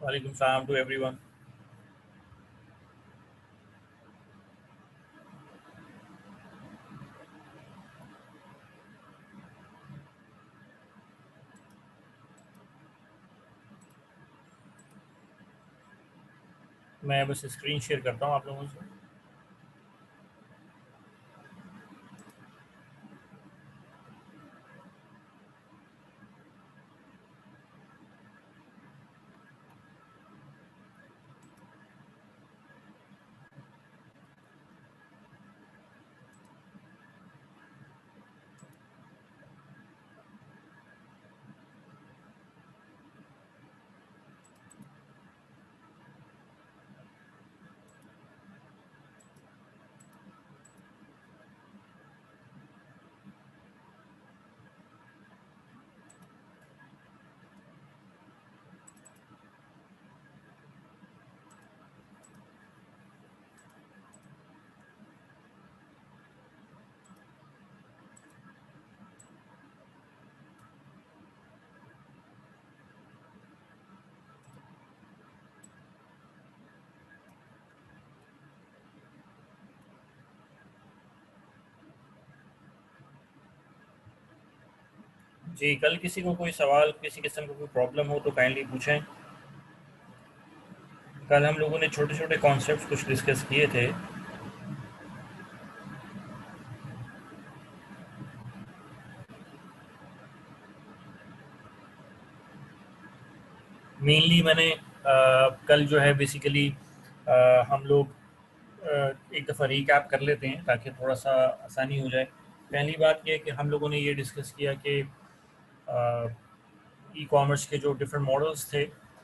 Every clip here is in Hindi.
वालेकुम सलाम टू एवरीवन। मैं बस स्क्रीन शेयर करता हूँ आप लोगों से। जी, कल किसी को कोई सवाल, किसी किस्म का कोई प्रॉब्लम हो तो काइंडली पूछें। कल हम लोगों ने छोटे छोटे कॉन्सेप्ट्स कुछ डिस्कस किए थे। मेनली मैंने कल जो है बेसिकली हम लोग एक दफ़ा रिकैप कर लेते हैं ताकि थोड़ा सा आसानी हो जाए। पहली बात यह है कि हम लोगों ने ये डिस्कस किया कि ई कॉमर्स के जो डिफरेंट मॉडल्स थे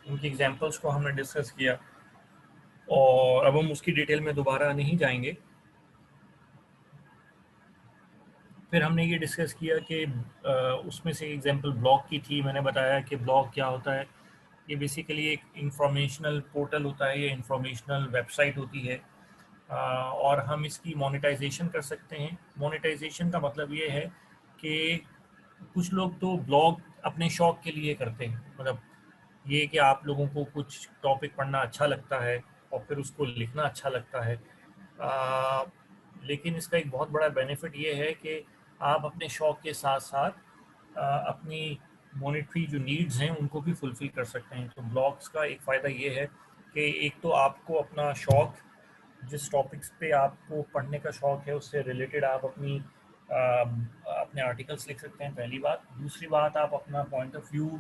उनकी एग्जांपल्स को हमने डिस्कस किया, और अब हम उसकी डिटेल में दोबारा नहीं जाएंगे। फिर हमने ये डिस्कस किया कि उसमें से एग्जांपल ब्लॉग की थी। मैंने बताया कि ब्लॉग क्या होता है। ये बेसिकली एक इंफॉर्मेशनल पोर्टल होता है, ये इंफॉर्मेशनल वेबसाइट होती है, और हम इसकी मोनेटाइजेशन कर सकते हैं। मोनेटाइजेशन का मतलब ये है कि कुछ लोग तो ब्लॉग अपने शौक के लिए करते हैं, मतलब ये कि आप लोगों को कुछ टॉपिक पढ़ना अच्छा लगता है और फिर उसको लिखना अच्छा लगता है। आ, लेकिन इसका एक बहुत बड़ा बेनिफिट ये है कि आप अपने शौक के साथ साथ अपनी मॉनेटरी जो नीड्स हैं उनको भी फुलफ़िल कर सकते हैं। तो ब्लॉग्स का एक फ़ायदा ये है कि एक तो आपको अपना शौक, जिस टॉपिक्स पे आपको पढ़ने का शौक है उससे रिलेटेड आप अपने आर्टिकल्स लिख सकते हैं, पहली बात। दूसरी बात, आप अपना पॉइंट ऑफ व्यू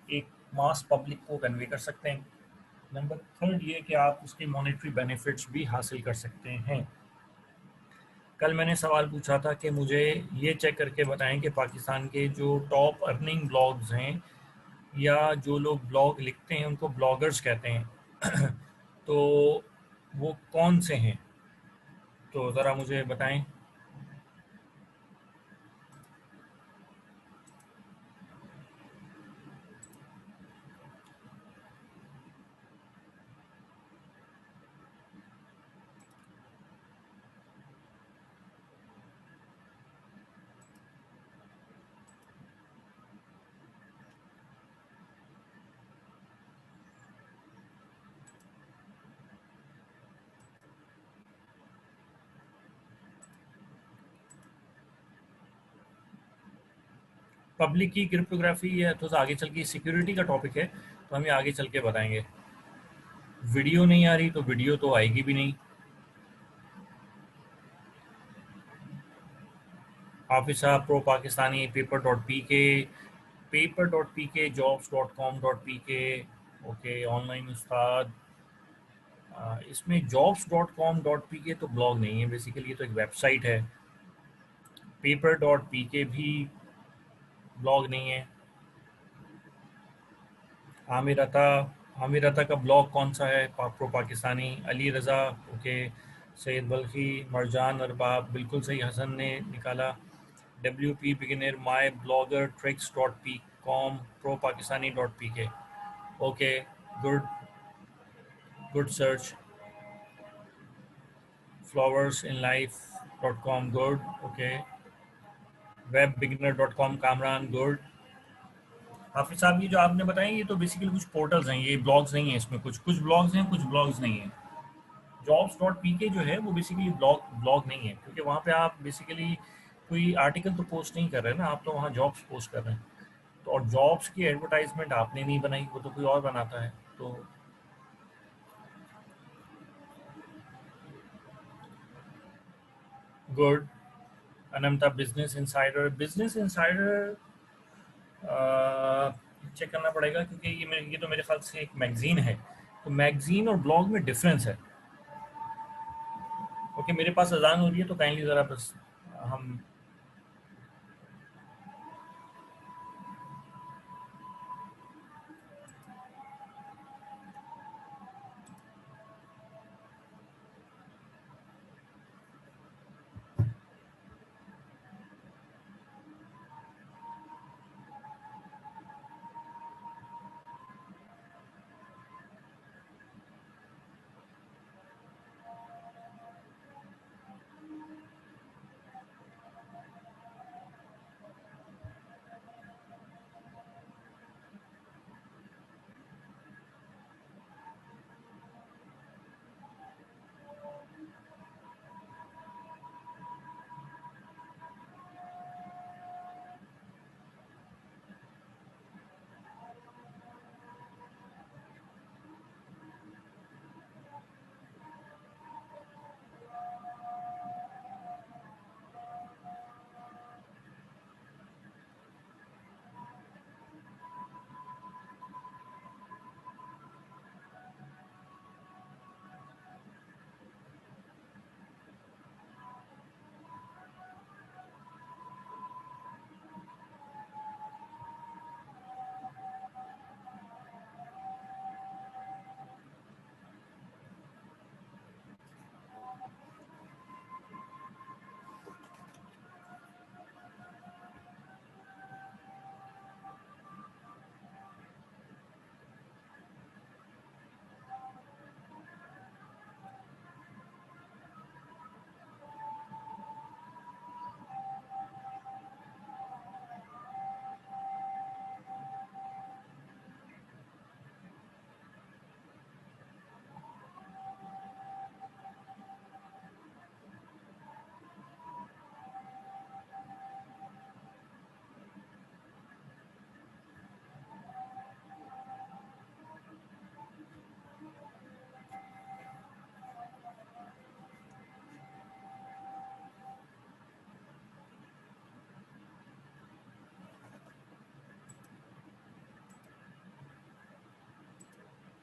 एक मास पब्लिक को कन्वे कर सकते हैं। नंबर थर्ड ये कि आप उसके मॉनेटरी बेनिफिट्स भी हासिल कर सकते हैं। कल मैंने सवाल पूछा था कि मुझे ये चेक करके बताएं कि पाकिस्तान के जो टॉप अर्निंग ब्लॉग्स हैं या जो लोग ब्लॉग लिखते हैं उनको ब्लॉगर्स कहते हैं तो वो कौन से हैं, तो ज़रा मुझे बताएं। पब्लिक की क्रिप्टोग्राफी ये थोड़ा सा आगे चल के सिक्योरिटी का टॉपिक है, तो हम ये आगे चल के बताएंगे। वीडियो नहीं आ रही तो वीडियो तो आएगी भी नहीं। हाफिज साहब, प्रो पाकिस्तानी, पेपर.pk, jobs.com.pk। ओके, ऑनलाइन उस्ताद। इसमें jobs.com.pk तो ब्लॉग नहीं है, बेसिकली ये तो एक वेबसाइट है। पेपर.pk भी ब्लॉग नहीं है। आमिर अता, आमिर अता का ब्लॉग कौन सा है? प्रो पाकिस्तानी। अली रज़ा, ओके। सैयद बल्खी, मरजान अरबाब, बिल्कुल सही, हसन ने निकाला। WP beginner, my blogger tricks dot P com, pro Pakistani dot P K. Okay, good, good search. Flowers in life dot com, good, okay. Web beginner dot com, Kamran, good. Hafiz Sahab, ये जो आपने बताया ये तो बेसिकली कुछ पोर्टल्स हैं, ये ब्लॉग्स नहीं है। इसमें कुछ कुछ ब्लॉग्स हैं, कुछ ब्लॉग्स नहीं है। जॉब्स डॉट पी के जो है वो बेसिकली ब्लॉग ब्लॉग नहीं है, क्योंकि वहाँ पे आप बेसिकली कोई आर्टिकल तो पोस्ट नहीं कर रहे हैं ना, आप तो वहाँ जॉब्स पोस्ट कर रहे हैं। तो और जॉब्स की एडवर्टाइजमेंट आपने नहीं बनाई, वो तो कोई और बनाता है। तो गुड। अनंता, बिजनेस इंसाइडर चेक करना पड़ेगा, क्योंकि ये तो मेरे ख्याल से एक मैगजीन है। तो मैगजीन और ब्लॉग में डिफरेंस है। ओके, मेरे पास अजान हो रही है, तो काइंडली ज़रा बस हम।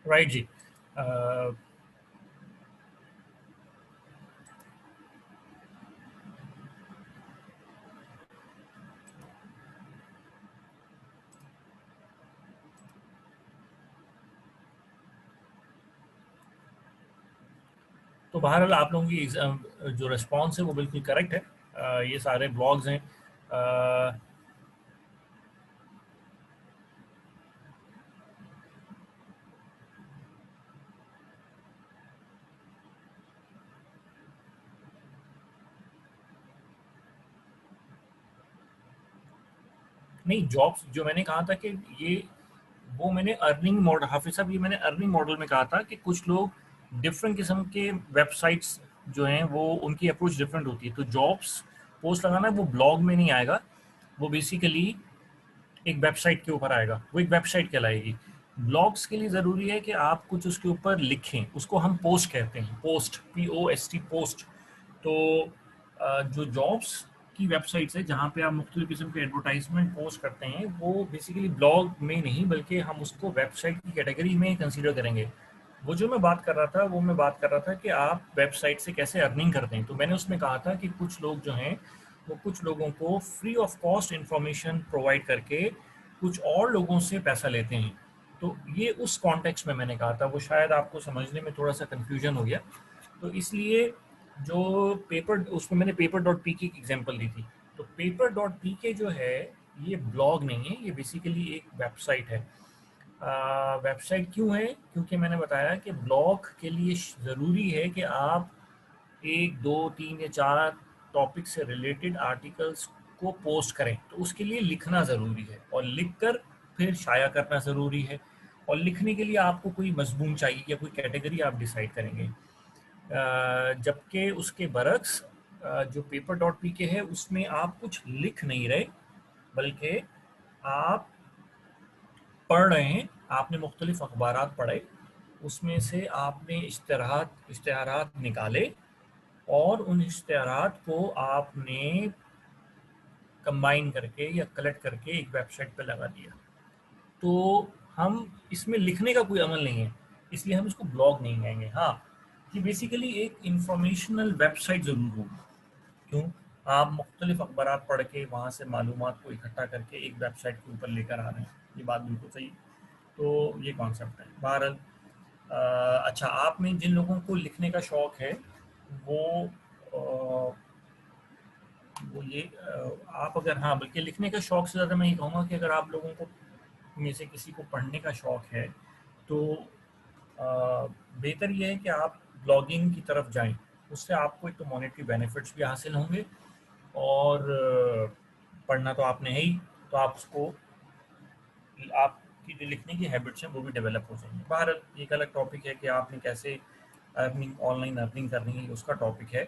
राइट जी। अ, तो बहरहाल आप लोगों की जो रिस्पॉन्स है वो बिल्कुल करेक्ट है। ये सारे ब्लॉग्स हैं। अ, नहीं, जॉब्स जो मैंने कहा था कि ये वो मैंने अर्निंग मॉडल, हाफिज साहब ये मैंने अर्निंग मॉडल में कहा था कि कुछ लोग डिफरेंट किस्म के वेबसाइट्स जो हैं वो उनकी अप्रोच डिफरेंट होती है। तो जॉब्स पोस्ट लगाना वो ब्लॉग में नहीं आएगा, वो बेसिकली एक वेबसाइट के ऊपर आएगा, वो एक वेबसाइट कहलाएगी। ब्लॉग्स के लिए ज़रूरी है कि आप कुछ उसके ऊपर लिखें, उसको हम पोस्ट कहते हैं, पोस्ट, POST, पोस्ट। तो जो जॉब्स की वेबसाइट्स है जहाँ पे आप मुख्तलिफ़ किस्म के एडवर्टाइजमेंट पोस्ट करते हैं, वो बेसिकली ब्लॉग में नहीं बल्कि हम उसको वेबसाइट की कैटेगरी में कंसीडर करेंगे। वो जो मैं बात कर रहा था वो मैं बात कर रहा था कि आप वेबसाइट से कैसे अर्निंग करते हैं। तो मैंने उसमें कहा था कि कुछ लोग जो हैं वो कुछ लोगों को free of cost information provide करके कुछ और लोगों से पैसा लेते हैं। तो ये उस कॉन्टेक्स्ट में मैंने कहा था, वो शायद आपको समझने में थोड़ा सा कन्फ्यूजन हो गया। तो इसलिए जो पेपर, उसमें मैंने पेपर डॉट पी की एग्जाम्पल दी थी। तो पेपर डॉट पी के जो है ये ब्लॉग नहीं है, ये बेसिकली एक वेबसाइट है। वेबसाइट क्यों है? क्योंकि मैंने बताया कि ब्लॉग के लिए ज़रूरी है कि आप एक दो तीन या चार टॉपिक से रिलेटेड आर्टिकल्स को पोस्ट करें, तो उसके लिए लिखना ज़रूरी है और लिख कर फिर शाया करना ज़रूरी है, और लिखने के लिए आपको कोई मज़मून चाहिए या कोई कैटेगरी आप डिसाइड करेंगे। जबकि उसके बरक्स जो पेपर डॉट पी के है उसमें आप कुछ लिख नहीं रहे, बल्कि आप पढ़ रहे हैं। आपने मुख्तलिफ अखबारात पढ़े, उसमें से आपने इश्तिहारात निकाले, और उन इश्तिहारात को आपने कंबाइन करके या कलेक्ट करके एक वेबसाइट पे लगा दिया। तो हम इसमें लिखने का कोई अमल नहीं है, इसलिए हम इसको ब्लॉग नहीं कहेंगे। हाँ, ये बेसिकली एक इंफॉर्मेशनल वेबसाइट ज़रूर होगी। क्यों? आप मुख्तलिफ अखबारात पढ़ के वहाँ से मालूमात को इकट्ठा करके एक वेबसाइट के ऊपर लेकर आ रहे हैं, ये बात बिल्कुल सही है। तो ये कॉन्सेप्ट है। बहरहाल, अच्छा, आप में जिन लोगों को लिखने का शौक़ है वो वो ये आप अगर, हाँ, बल्कि लिखने का शौक़ से ज़्यादा मैं ये कहूँगा कि अगर आप लोगों को में से किसी को पढ़ने का शौक़ है, तो बेहतर ये है कि आप ब्लॉगिंग की तरफ जाएं। उससे आपको एक तो मॉनेटरी बेनिफिट्स भी हासिल होंगे, और पढ़ना तो आपने है ही, तो आप उसको, आपकी जो लिखने की हैबिट्स हैं वो भी डेवलप हो जाएंगी। बहरहाल एक अलग टॉपिक है कि आपने कैसे अर्निंग, ऑनलाइन अर्निंग करनी है, उसका टॉपिक है।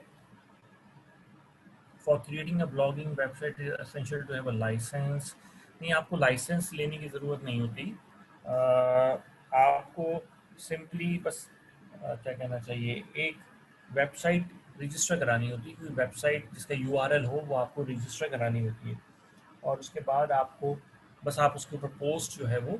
For creating a blogging website is essential to have a licence. नहीं, आपको लाइसेंस लेने की ज़रूरत नहीं होती। आपको सिंपली बस क्या कहना चाहिए, एक वेबसाइट रजिस्टर करानी होती है। कोई वेबसाइट जिसका यूआरएल हो वो आपको रजिस्टर करानी होती है, और उसके बाद आपको बस आप उसके ऊपर पोस्ट जो है वो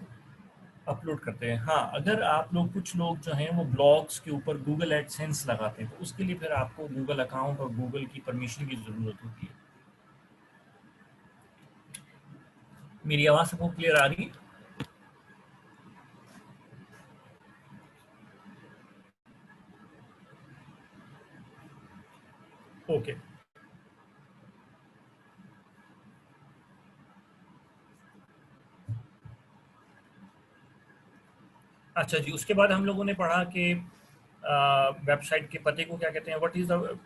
अपलोड करते हैं। हाँ, अगर आप लोग, कुछ लोग जो हैं वो ब्लॉग्स के ऊपर गूगल एडसेंस लगाते हैं, तो उसके लिए फिर आपको गूगल अकाउंट और गूगल की परमिशन की ज़रूरत होती है। मेरी आवाज़ सबको क्लियर आ रही है? ओके। अच्छा जी, उसके बाद हम लोगों ने पढ़ा कि वेबसाइट के पते को क्या कहते हैं। What is the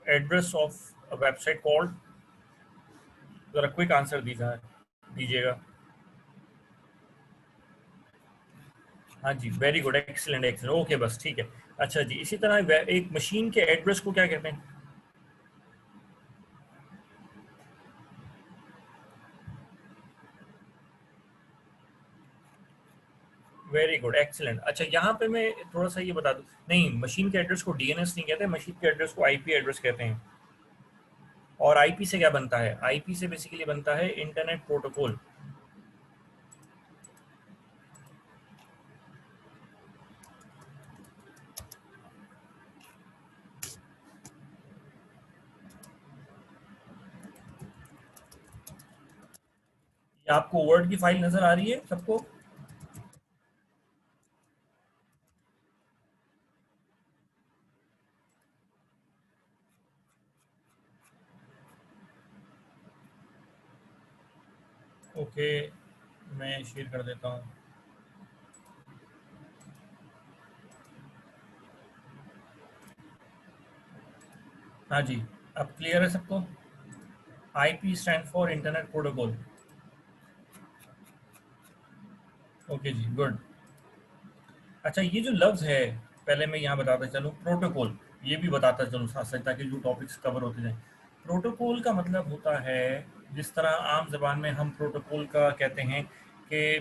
address of website called? ज़रा क्विक आंसर दीजिएगा। हाँ जी, very good, excellent excellent, okay, बस ठीक है। अच्छा जी, इसी तरह एक मशीन के एड्रेस को क्या कहते हैं? Very good, excellent. अच्छा, यहाँ पे मैं थोड़ा सा ये बता दूँ, नहीं, मशीन के एड्रेस को डीएनएस नहीं कहते, मशीन के एड्रेस को आईपी एड्रेस कहते हैं। और आईपी से क्या बनता है? आईपी से बेसिकली बनता है इंटरनेट प्रोटोकॉल। आपको वर्ड की फाइल नजर आ रही है सबको? ओके, मैं शेयर कर देता हूँ। हाँ जी, अब क्लियर है सबको? IP stand for internet protocol. Okay जी, गुड। अच्छा, ये जो लफ्ज़ है, पहले मैं यहाँ बताता चलूँ, प्रोटोकॉल, ये भी बताता चलूँ साथ साथ, ताकि जो टॉपिक्स कवर होते जाएं। प्रोटोकॉल का मतलब होता है, जिस तरह आम ज़बान में हम प्रोटोकॉल का कहते हैं कि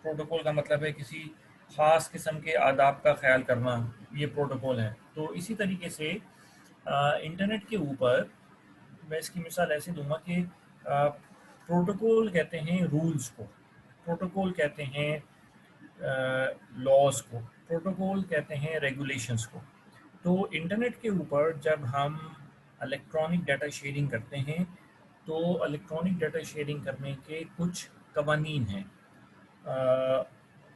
प्रोटोकॉल का मतलब है किसी ख़ास किस्म के आदाब का ख्याल करना, ये प्रोटोकॉल है। तो इसी तरीके से इंटरनेट के ऊपर मैं इसकी मिसाल ऐसे दूंगा कि प्रोटोकॉल कहते हैं रूल्स को, प्रोटोकॉल कहते हैं लॉज को, प्रोटोकॉल कहते हैं रेगुलेशंस को। तो इंटरनेट के ऊपर जब हम इलेक्ट्रॉनिक डाटा शेयरिंग करते हैं, तो इलेक्ट्रॉनिक डाटा शेयरिंग करने के कुछ कवानीन हैं। अ,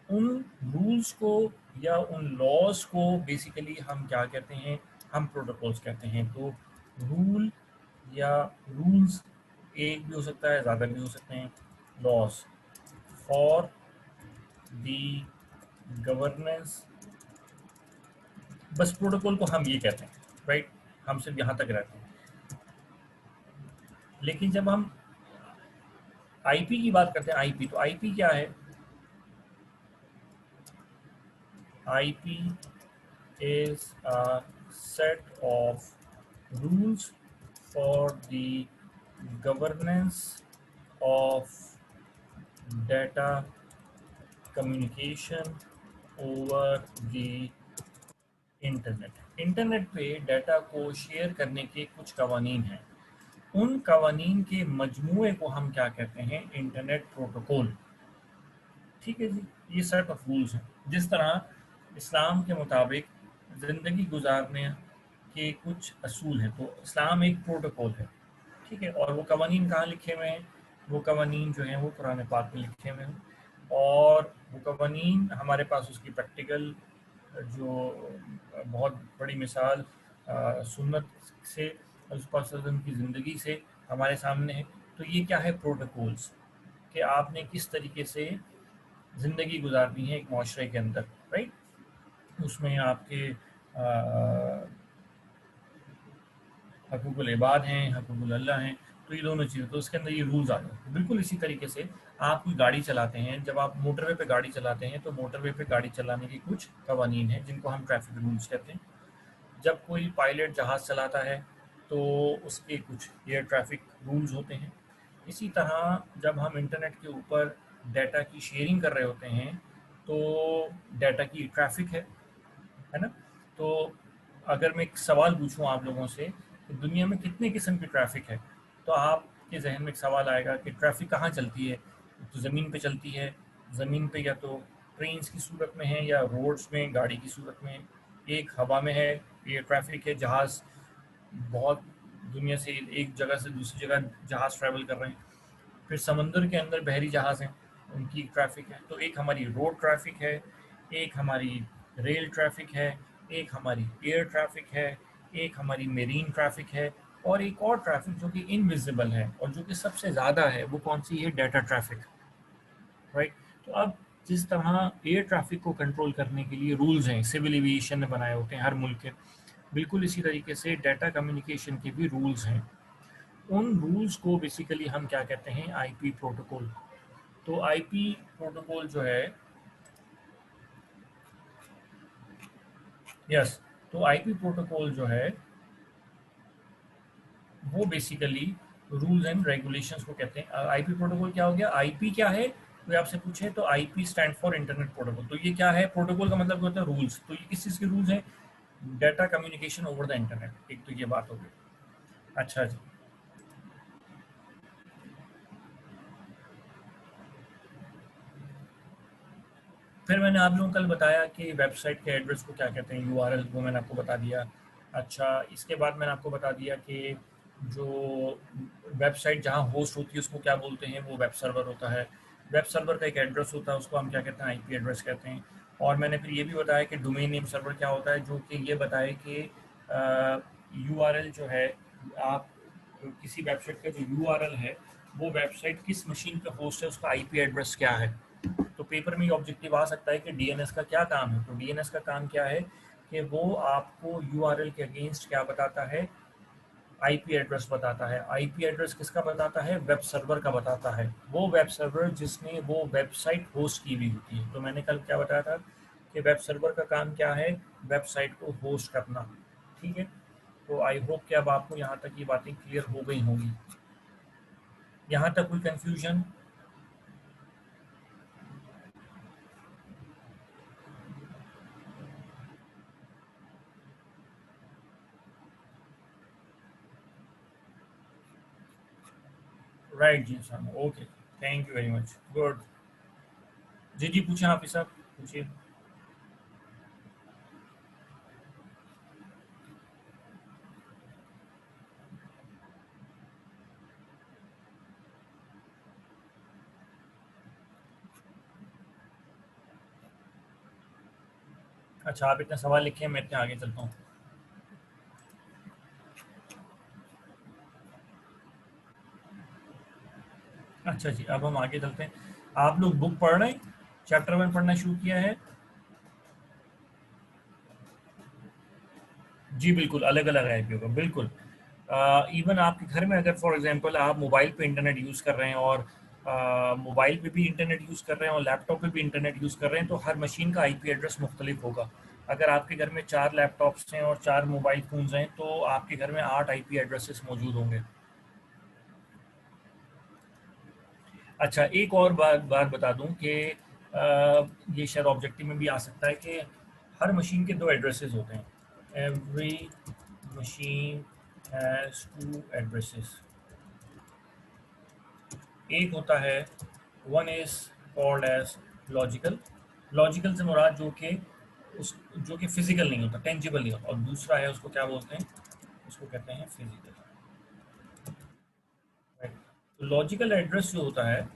उन रूल्स को या उन लॉज को बेसिकली हम क्या कहते हैं? हम प्रोटोकॉल्स कहते हैं। तो रूल या रूल्स एक भी हो सकता है, ज़्यादा भी हो सकते हैं। लॉज फॉर दी गवर्नेंस, बस प्रोटोकॉल को हम ये कहते हैं, राइट? हम सिर्फ यहाँ तक रहते हैं। लेकिन जब हम आईपी की बात करते हैं, आईपी, तो आईपी क्या है? IP is a set of rules for the governance of data communication over the internet पे डाटा को शेयर करने के कुछ कवानीन हैं। उन कवानीन के मजमूए को हम क्या कहते हैं? Internet protocol. ठीक है जी, ये सेट ऑफ रूल्स हैं। जिस तरह इस्लाम के मुताबिक ज़िंदगी गुजारने के कुछ असूल हैं, तो इस्लाम एक प्रोटोकॉल है। ठीक है, और वो कवानीन कहाँ लिखे हुए हैं? वो कवानीन जो हैं वो कुरान पाक में लिखे हुए हैं, और वो कवानीन हमारे पास उसकी प्रैक्टिकल जो बहुत बड़ी मिसाल सुन्नत से रसूल की ज़िंदगी से हमारे सामने है। तो ये क्या है? प्रोटोकॉल्स, कि आपने किस तरीके से ज़िंदगी गुजारनी है एक माशरे के अंदर, राइट? उसमें आपके हकूकुल इबाद हैं, हकूकुल अल्लाह हैं, तो ये दोनों चीज़ें, तो उसके अंदर ये रूल्स आ जाते हैं। बिल्कुल इसी तरीके से आप कोई गाड़ी चलाते हैं, जब आप मोटरवे पे गाड़ी चलाते हैं, तो मोटरवे पे गाड़ी चलाने के कुछ कवानीन हैं जिनको हम ट्रैफिक रूल्स कहते हैं। जब कोई पायलट जहाज़ चलाता है तो उसके कुछ एयर ट्रैफिक रूल्स होते हैं। इसी तरह जब हम इंटरनेट के ऊपर डाटा की शेयरिंग कर रहे होते हैं, तो डाटा की ट्रैफिक है ना? तो अगर मैं एक सवाल पूछूं आप लोगों से कि दुनिया में कितने किस्म की ट्रैफिक है, तो आपके जहन में एक सवाल आएगा कि ट्रैफिक कहाँ चलती है? तो ज़मीन पे चलती है। ज़मीन पे या तो ट्रेन्स की सूरत में है, या रोड्स में गाड़ी की सूरत में है। एक हवा में है, ये ट्रैफिक है, जहाज़ बहुत दुनिया से एक जगह से दूसरी जगह जहाज़ ट्रैवल कर रहे हैं। फिर समंदर के अंदर बहरी जहाज़ हैं, उनकी ट्रैफिक है। तो एक हमारी रोड ट्रैफिक है, एक हमारी रेल ट्रैफिक है, एक हमारी एयर ट्रैफिक है, एक हमारी मेरीन ट्रैफिक है, और एक और ट्रैफिक जो कि इनविजिबल है और जो कि सबसे ज़्यादा है, वो कौन सी है? Data traffic, right? तो अब जिस तरह एयर ट्रैफिक को कंट्रोल करने के लिए रूल्स हैं, सिविल एविएशन ने बनाए होते हैं हर मुल्क के, बिल्कुल इसी तरीके से डाटा कम्युनिकेशन के भी रूल्स हैं। उन रूल्स को बेसिकली हम क्या कहते हैं? IP protocol. तो आईपी प्रोटोकॉल जो है, यस, तो आईपी प्रोटोकॉल जो है वो बेसिकली रूल्स एंड रेगुलेशंस को कहते हैं। आईपी प्रोटोकॉल क्या हो गया? आईपी क्या है कोई आपसे पूछे, तो IP stand for internet protocol. तो ये क्या है? प्रोटोकॉल का मतलब क्या होता है? रूल्स। तो ये किस चीज़ के रूल्स हैं? Data communication over the internet. एक तो ये बात हो गई। अच्छा जी, फिर मैंने आप लोगों को कल बताया कि वेबसाइट के एड्रेस को क्या कहते हैं? यूआरएल, वो मैंने आपको बता दिया। अच्छा, इसके बाद मैंने आपको बता दिया कि जो वेबसाइट जहाँ होस्ट होती है उसको क्या बोलते हैं? वो वेब सर्वर होता है। वेब सर्वर का एक एड्रेस होता है, उसको हम क्या कहते हैं? आईपी एड्रेस कहते हैं। और मैंने फिर ये भी बताया कि डोमेन नेम सर्वर क्या होता है, जो कि ये बताए कि यूआरएल जो है, आप किसी वेबसाइट का जो यूआरएल है, वो वेबसाइट किस मशीन पे होस्ट है, उसका आईपी एड्रेस क्या है। तो पेपर में ये ऑब्जेक्टिव आ सकता है कि डीएनएस का क्या काम है। तो डीएनएस का काम क्या है कि वो आपको यूआरएल के अगेंस्ट क्या बताता है? आईपी एड्रेस बताता है। आईपी एड्रेस किसका बताता है? वेब सर्वर का बताता है। वो वेब सर्वर जिसने वो वेबसाइट होस्ट की हुई होती है। तो मैंने कल क्या बताया था कि वेब सर्वर का काम क्या है? वेबसाइट को होस्ट करना। ठीक है, तो आई होप कि अब आपको यहाँ तक ये बातें क्लियर हो गई होंगी। यहाँ तक कोई कंफ्यूजन? राइट जी sir, okay, thank you very much, good. जी जी, पूछें हाफिज साहब, पूछिए। अच्छा, आप इतने सवाल लिखे हैं, मैं इतने आगे चलता हूँ। अच्छा जी, अब हम आगे चलते हैं। आप लोग बुक पढ़ रहे हैं? चैप्टर 1 पढ़ना शुरू किया है? जी बिल्कुल, अलग अलग आईपी होगा, बिल्कुल। इवन आपके घर में अगर फॉर एग्जांपल आप मोबाइल पे इंटरनेट यूज़ कर रहे हैं और मोबाइल पे भी इंटरनेट यूज़ कर रहे हैं और लैपटॉप पे भी इंटरनेट यूज़ कर रहे हैं, तो हर मशीन का आईपी एड्रेस मुख्तलिफ होगा। अगर आपके घर में 4 लैपटॉप्स हैं और 4 मोबाइल फ़ोन्स हैं, तो आपके घर में 8 आईपी एड्रेसेस मौजूद होंगे। अच्छा, एक और बात बता दूं कि ये शायद ऑब्जेक्टिव में भी आ सकता है कि हर मशीन के 2 एड्रेसेस होते हैं। Every machine has 2 addresses. एक होता है, one is called as logical. Logical से मुराद जो कि फिजिकल नहीं होता, टेंजिबल नहीं होता, और दूसरा है, उसको क्या बोलते हैं, उसको कहते हैं फिजिकल। राइट। तो लॉजिकल एड्रेस जो होता है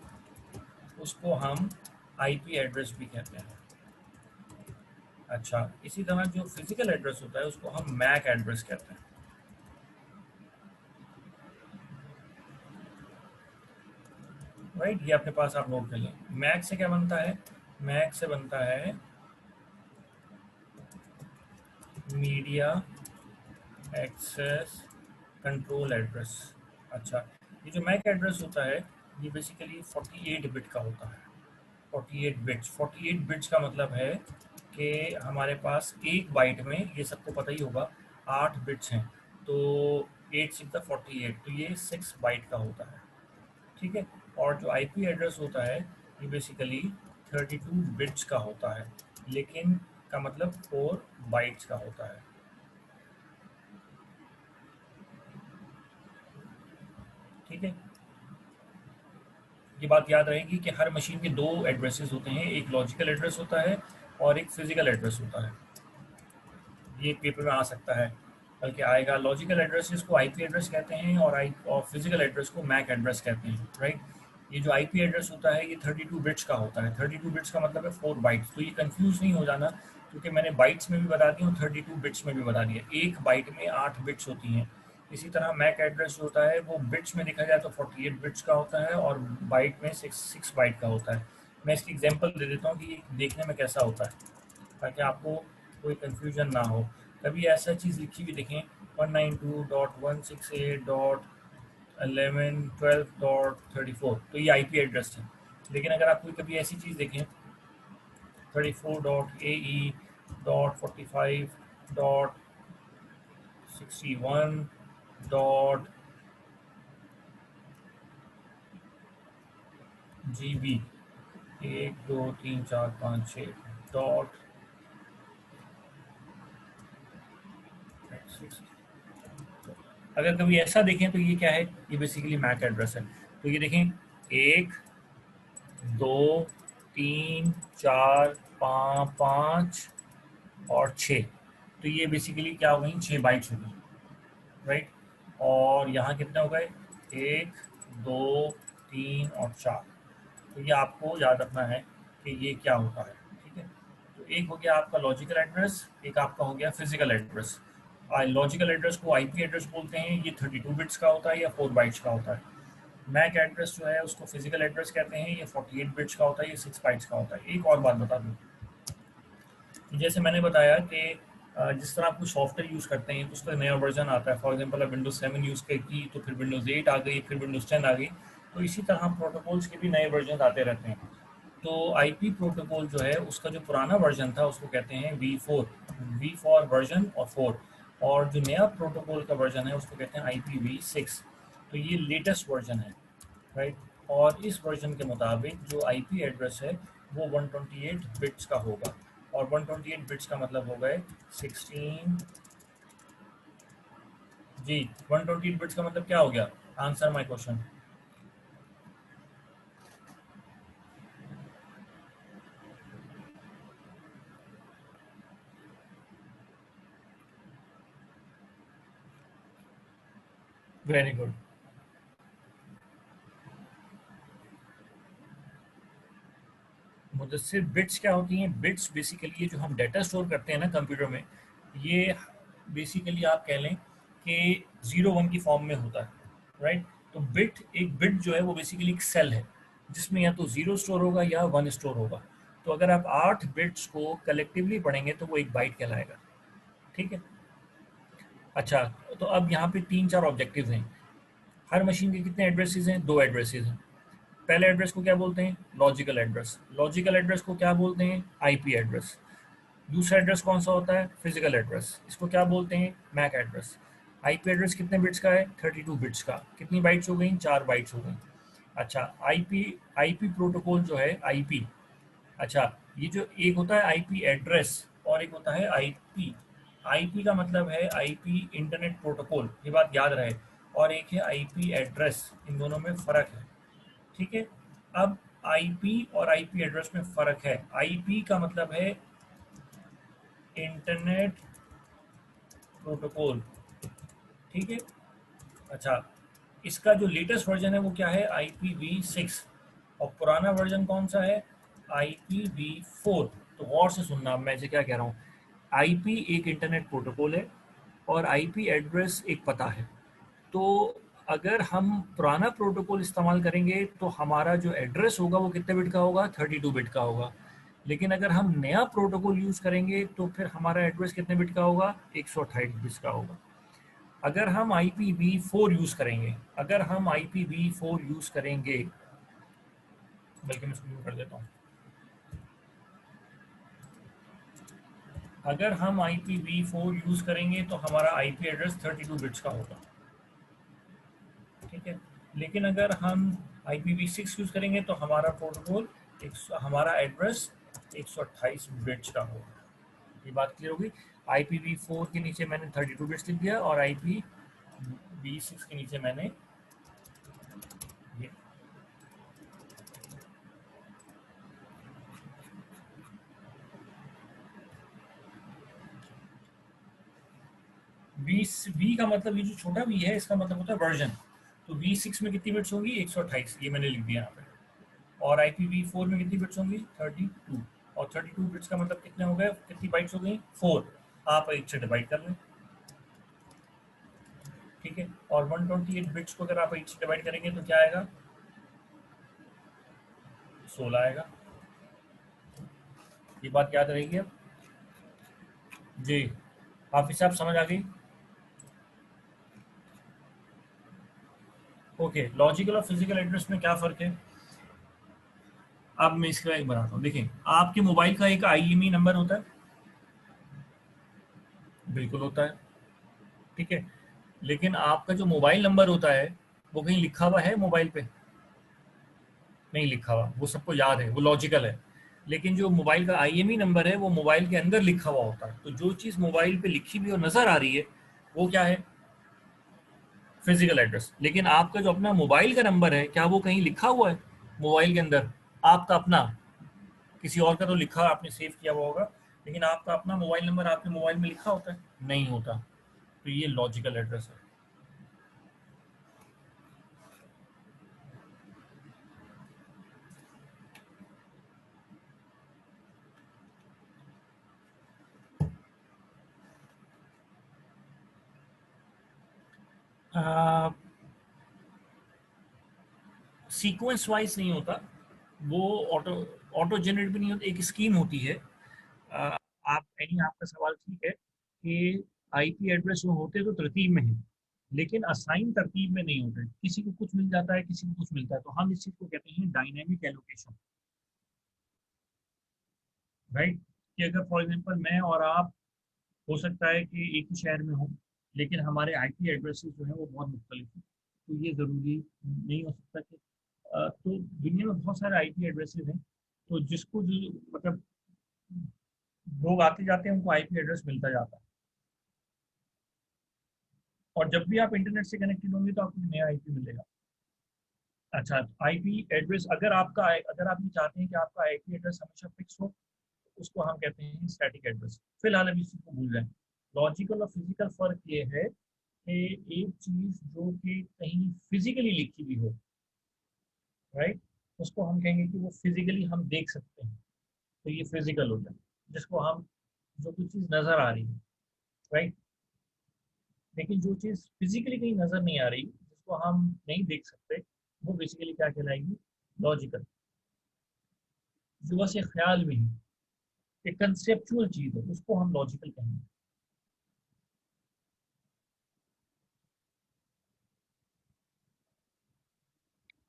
उसको हम आईपी एड्रेस भी कहते हैं। अच्छा, इसी तरह जो फिजिकल एड्रेस होता है उसको हम मैक एड्रेस कहते हैं। राइट, ये अपने पास आप नोट कर लें। मैक से क्या बनता है? मैक से बनता है मीडिया एक्सेस कंट्रोल एड्रेस। अच्छा, ये जो मैक एड्रेस होता है ये बेसिकली 48 बिट का होता है। 48 बिट्स का मतलब है कि हमारे पास एक बाइट में, ये सबको पता ही होगा, 8 बिट्स हैं, तो 8 सिक्स 48, तो ये 6 बाइट का होता है। ठीक है। और जो आईपी एड्रेस होता है ये बेसिकली 32 बिट्स का होता है, लेकिन का मतलब 4 बाइट्स का होता है। ठीक है, ये बात याद रहेगी कि हर मशीन के 2 एड्रेसेस होते हैं, एक लॉजिकल एड्रेस होता है और एक फिजिकल एड्रेस होता है। ये पेपर में आ सकता है, बल्कि आएगा। लॉजिकल एड्रेसेस को आईपी एड्रेस कहते हैं और फिजिकल एड्रेस को मैक एड्रेस कहते हैं। राइट। ये जो आईपी एड्रेस होता है ये 32 बिट्स का होता है। 32 बिट्स का मतलब है 4 बाइट्स। तो ये कंफ्यूज नहीं हो जाना, क्योंकि मैंने बाइट्स में भी बता दिया और 32 बिट्स में भी बता दिया। एक बाइट में 8 बिट्स होती हैं। इसी तरह मैक एड्रेस जो होता है वो बिट्स में देखा जाए तो 48 बिट्स का होता है और बाइट में 6 बाइट का होता है। मैं इसकी एग्जांपल दे देता हूँ कि ये देखने में कैसा होता है, ताकि आपको कोई कन्फ्यूजन ना हो। कभी ऐसा चीज़ लिखी हुई देखें, 192.168.1112.34, तो ये आईपी एड्रेस है। लेकिन अगर आप कोई कभी ऐसी चीज़ देखें, 34.AE.45.GB, 1 2 3 4 5 6 डॉट 6, अगर कभी ऐसा देखें तो ये क्या है, ये बेसिकली मैक एड्रेस है। तो ये देखें, 1 2 3 4 5 और 6, तो ये बेसिकली क्या हो गई, 6 बाइट्स हो गई। राइट। और यहाँ कितने हो गए, 1 2 3 और 4। तो ये आपको याद रखना है कि ये क्या होता है। ठीक है। तो एक हो गया आपका लॉजिकल एड्रेस, एक आपका हो गया फिजिकल एड्रेस। लॉजिकल एड्रेस को आईपी एड्रेस बोलते हैं, ये 32 बिट्स का होता है या 4 बाइट्स का होता है। मैक एड्रेस जो है उसको फिजिकल एड्रेस कहते हैं, ये 48 बिट्स का होता है, ये 6 बाइट्स का होता है। एक और बात बता दूं, जैसे मैंने बताया कि जिस तरह आप कोई सॉफ्टवेयर यूज़ करते हैं तो उसका नया वर्जन आता है। फॉर एग्जांपल आप विंडोज 7 यूज़ की, तो फिर विंडोज़ 8 आ गई, फिर विंडोज 10 आ गई। तो इसी तरह प्रोटोकॉल्स के भी नए वर्जन आते रहते हैं। तो आईपी प्रोटोकॉल जो है उसका जो पुराना वर्जन था उसको कहते हैं V4, वी फॉर वर्जन और 4। और जो नया प्रोटोकॉल का वर्जन है उसको कहते हैं IPv6। तो ये लेटेस्ट वर्जन है। राइट। और इस वर्जन के मुताबिक जो आईपी एड्रेस है वो 128 बिट्स का होगा। और 128 बिट्स का मतलब हो गए 16 जी। 128 बिट्स का मतलब क्या हो गया? Answer my question. Very good. Mudassir, bits क्या होती हैं? बिट्स बेसिकली ये जो हम डाटा स्टोर करते हैं ना कंप्यूटर में, ये बेसिकली आप कह लें कि 0 1 की फॉर्म में होता है। राइट। तो एक बिट जो है वो बेसिकली एक सेल है जिसमें या तो 0 स्टोर होगा या 1 स्टोर होगा। तो अगर आप 8 बिट्स को कलेक्टिवली पढ़ेंगे तो वो एक बाइट कहलाएगा। ठीक है। अच्छा, तो अब यहाँ पे 3 4 ऑब्जेक्टिव्स हैं। हर मशीन के कितने एड्रेसेस हैं? 2 एड्रेसेस हैं। पहले एड्रेस को क्या बोलते हैं? Logical address. लॉजिकल एड्रेस को क्या बोलते हैं? IP address. दूसरा एड्रेस कौन सा होता है? Physical address. इसको क्या बोलते हैं? MAC address. आईपी एड्रेस कितने बिट्स का है? 32 बिट्स का। कितनी बाइट्स हो गई? 4 बाइट्स हो गई। अच्छा, आईपी आईपी प्रोटोकॉल जो है आईपी, अच्छा, ये जो एक होता है आईपी एड्रेस और एक होता है आईपी। आईपी का मतलब है आईपी इंटरनेट प्रोटोकॉल, ये बात याद रहे। और एक है आईपी एड्रेस, इन दोनों में फ़र्क है। ठीक है। अब आईपी और आईपी एड्रेस में फ़र्क है। आईपी का मतलब है इंटरनेट प्रोटोकॉल। ठीक है। अच्छा, इसका जो लेटेस्ट वर्जन है वो क्या है? IPv6। और पुराना वर्जन कौन सा है? IPv4। तो गौर से सुनना मैं इसे क्या कह रहा हूँ। आईपी एक इंटरनेट प्रोटोकॉल है और आईपी एड्रेस एक पता है। तो अगर हम पुराना प्रोटोकॉल इस्तेमाल करेंगे तो हमारा जो एड्रेस होगा वो कितने बिट का होगा? 32 बिट का होगा। लेकिन अगर हम नया प्रोटोकॉल यूज़ करेंगे तो फिर हमारा एड्रेस कितने बिट का होगा? 128 बिट्स का होगा। अगर हम IPv4 यूज़ करेंगे, अगर हम IPv4 यूज़ करेंगे, बल्कि मैं इसको यूँ कर देता हूँ। अगर हम IPv4 यूज़ करेंगे तो हमारा आईपी एड्रेस 32 बिट्स का होगा। ठीक है। लेकिन अगर हम IPv6 यूज़ करेंगे तो हमारा प्रोटोकॉल हमारा एड्रेस 128 बिट्स का होगा। ये बात क्लियर होगी। IPv4 के नीचे मैंने 32 बिट्स लिख दिया और IPv6 के नीचे मैंने ये वी का मतलब, ये जो छोटा वी है इसका मतलब होता है वर्जन। तो V6 में कितनी बिट्स होंगी? 128, ये मैंने लिख दिया यहाँ पे। और IPv4 में कितनी बिट्स होंगी? 32। और 32 बिट्स का मतलब कितने हो गए? कितनी बाइट्स हो गई? 4। आप 8 से डिवाइड कर लें। ठीक है। और 128 बिट्स को अगर आप 8 से डिवाइड करेंगे तो क्या आएगा? 16 आएगा। ये बात याद रहेगी अब। जी, हाफिज साहब समझ आ गई? ओके, लॉजिकल और फिजिकल एड्रेस में क्या फ़र्क है? अब मैं इसका एक बनाता हूँ। देखिए, आपके मोबाइल का एक IMEI नंबर होता है। बिल्कुल होता है। ठीक है। लेकिन आपका जो मोबाइल नंबर होता है वो कहीं लिखा हुआ है मोबाइल पे? नहीं लिखा हुआ, वो सबको याद है, वो लॉजिकल है। लेकिन जो मोबाइल का IMEI नंबर है वो मोबाइल के अंदर लिखा हुआ होता है। तो जो चीज़ मोबाइल पे लिखी हुई और नज़र आ रही है वो क्या है? Physical address. लेकिन आपका जो अपना मोबाइल का नंबर है क्या वो कहीं लिखा हुआ है मोबाइल के अंदर? आपका अपना, किसी और का तो लिखा आपने सेव किया हुआ होगा, लेकिन आपका अपना मोबाइल नंबर आपके मोबाइल में लिखा होता है? नहीं होता। तो ये लॉजिकल एड्रेस है। सीक्वेंस वाइज नहीं होता वो। ऑटो ऑटो जनरेट भी नहीं होता, एक स्कीम होती है। आप यानी आपका सवाल ठीक है कि आईपी एड्रेस जो होते हैं तो तरतीब में है, लेकिन असाइन तरतीब में नहीं होते। किसी को कुछ मिल जाता है, किसी को कुछ मिलता है। तो हम इस चीज़ को कहते हैं डायनेमिक एलोकेशन। राइट। कि अगर फॉर एग्जांपल मैं और आप, हो सकता है कि एक ही शहर में हो, लेकिन हमारे आईपी एड्रेसेस जो है वो बहुत मुख्तलिफ हैं। तो ये ज़रूरी नहीं हो सकता कि तो दुनिया में बहुत सारे आईपी एड्रेसेस हैं। तो जिसको जो मतलब लोग आते जाते हैं उनको आईपी एड्रेस मिलता जाता है। और जब भी आप इंटरनेट से कनेक्टेड होंगे तो आपको नया आईपी मिलेगा। अच्छा, आईपी एड्रेस, अगर आप ये चाहते हैं कि आपका आईपी एड्रेस हमेशा फिक्स हो, तो उसको हम कहते हैं स्टैटिक एड्रेस। फिलहाल अभी इसी को भूल जाएं। लॉजिकल और फिजिकल फर्क ये है कि एक चीज जो कि कहीं फिजिकली लिखी हुई हो, राइट, उसको हम कहेंगे कि वो फिजिकली हम देख सकते हैं। तो ये फिजिकल हो जाए। जिसको हम, जो कोई चीज नजर आ रही है, राइट। लेकिन जो चीज़ फिजिकली कहीं नज़र नहीं आ रही, जिसको हम नहीं देख सकते, वो बेसिकली क्या कहलाएगी? लॉजिकल। जो बस एक ख्याल में है, एक कंसेप्चुअल चीज़ है, उसको हम लॉजिकल कहेंगे।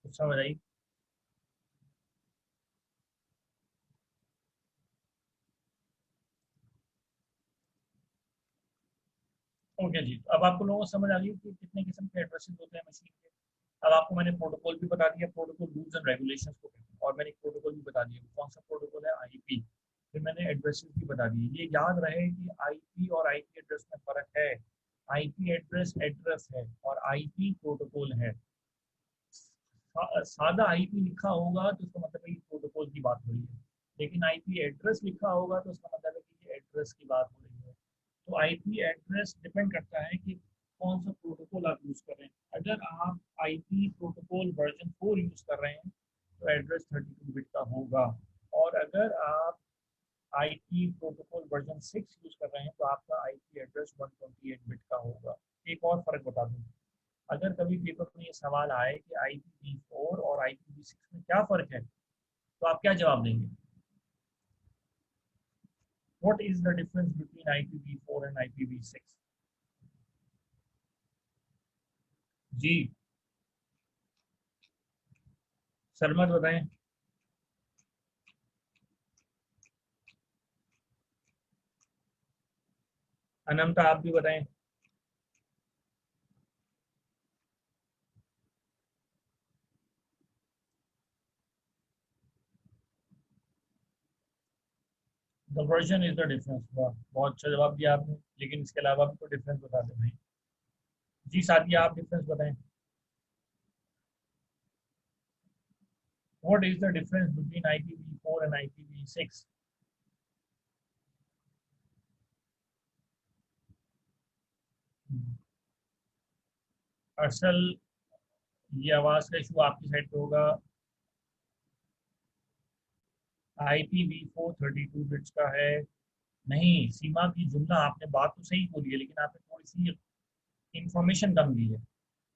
तो समझ आई? ओके जी, तो अब आपको लोगों को समझ आ गई कि कितने किस्म के एड्रेसेस होते हैं मशीन के। अब आपको मैंने प्रोटोकॉल भी बता दिया, प्रोटोकॉल रूल्स एंड रेगुलेशंस को कहते हैं, और मैंने प्रोटोकॉल भी बता दिया कौन सा प्रोटोकॉल है, आईपी। फिर मैंने एड्रेसेस भी बता दिए। ये याद रहे कि आईपी और आईपी एड्रेस में फ़र्क है। आईपी एड्रेस एड्रेस है और आईपी प्रोटोकॉल है। सादा आईपी लिखा होगा तो उसका मतलब है कि प्रोटोकॉल की बात हो रही है, लेकिन आईपी एड्रेस लिखा होगा तो उसका मतलब है कि ये एड्रेस की बात हो रही है। तो आईपी एड्रेस डिपेंड करता है कि कौन सा प्रोटोकॉल आप यूज़ कर रहे हैं। अगर आप आईपी प्रोटोकॉल वर्जन 4 यूज़ कर रहे हैं तो एड्रेस 32 बिट का होगा, और अगर आप आईपी प्रोटोकॉल वर्जन 6 यूज़ कर रहे हैं तो आपका आईपी एड्रेस 128 बिट का होगा। एक और फ़र्क बता दूँ, अगर कभी पेपर में ये सवाल आए कि IPv4 और IPv6 में क्या फ़र्क है, तो आप क्या जवाब देंगे? What is the difference between IPv4 and IPv6? जी, सरमत बताएं। अनंता आप भी बताएं। The version is the difference. वाह, बहुत अच्छा जवाब दिया आपने, लेकिन इसके अलावा भी तो डिफरेंस बता दें भाई। जी साथिया, आप डिफरेंस बताएं। What is the difference between IPv4 and IPv6? असल, ये आवाज़ का इशू आपकी साइड पे होगा। IPv4 32 बिट्स का है। नहीं सीमा की जुमला, आपने बात तो सही बोली है, लेकिन आपने थोड़ी सी इंफॉर्मेशन कम दी है।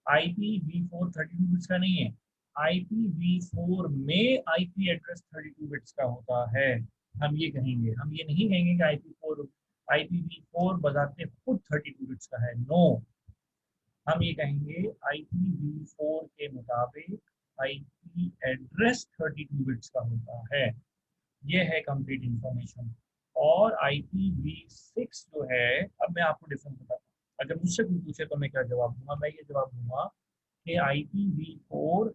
IPv4 32 बिट्स का नहीं है। IPv4 में आईपी एड्रेस 32 बिट्स का होता है। हम ये कहेंगे, हम ये नहीं कहेंगे कि IPv4 बजाते खुद 32 बिट्स का है। नो, हम ये कहेंगे IPv4 के मुताबिक आईपी एड्रेस 32 बिट्स का होता है। ये है कंप्लीट इंफॉर्मेशन। और IPv6 जो है, अब मैं आपको डिफरेंस बताता हूँ। अगर मुझसे कोई पूछे तो मैं क्या जवाब दूंगा? मैं ये जवाब दूंगा कि IPv4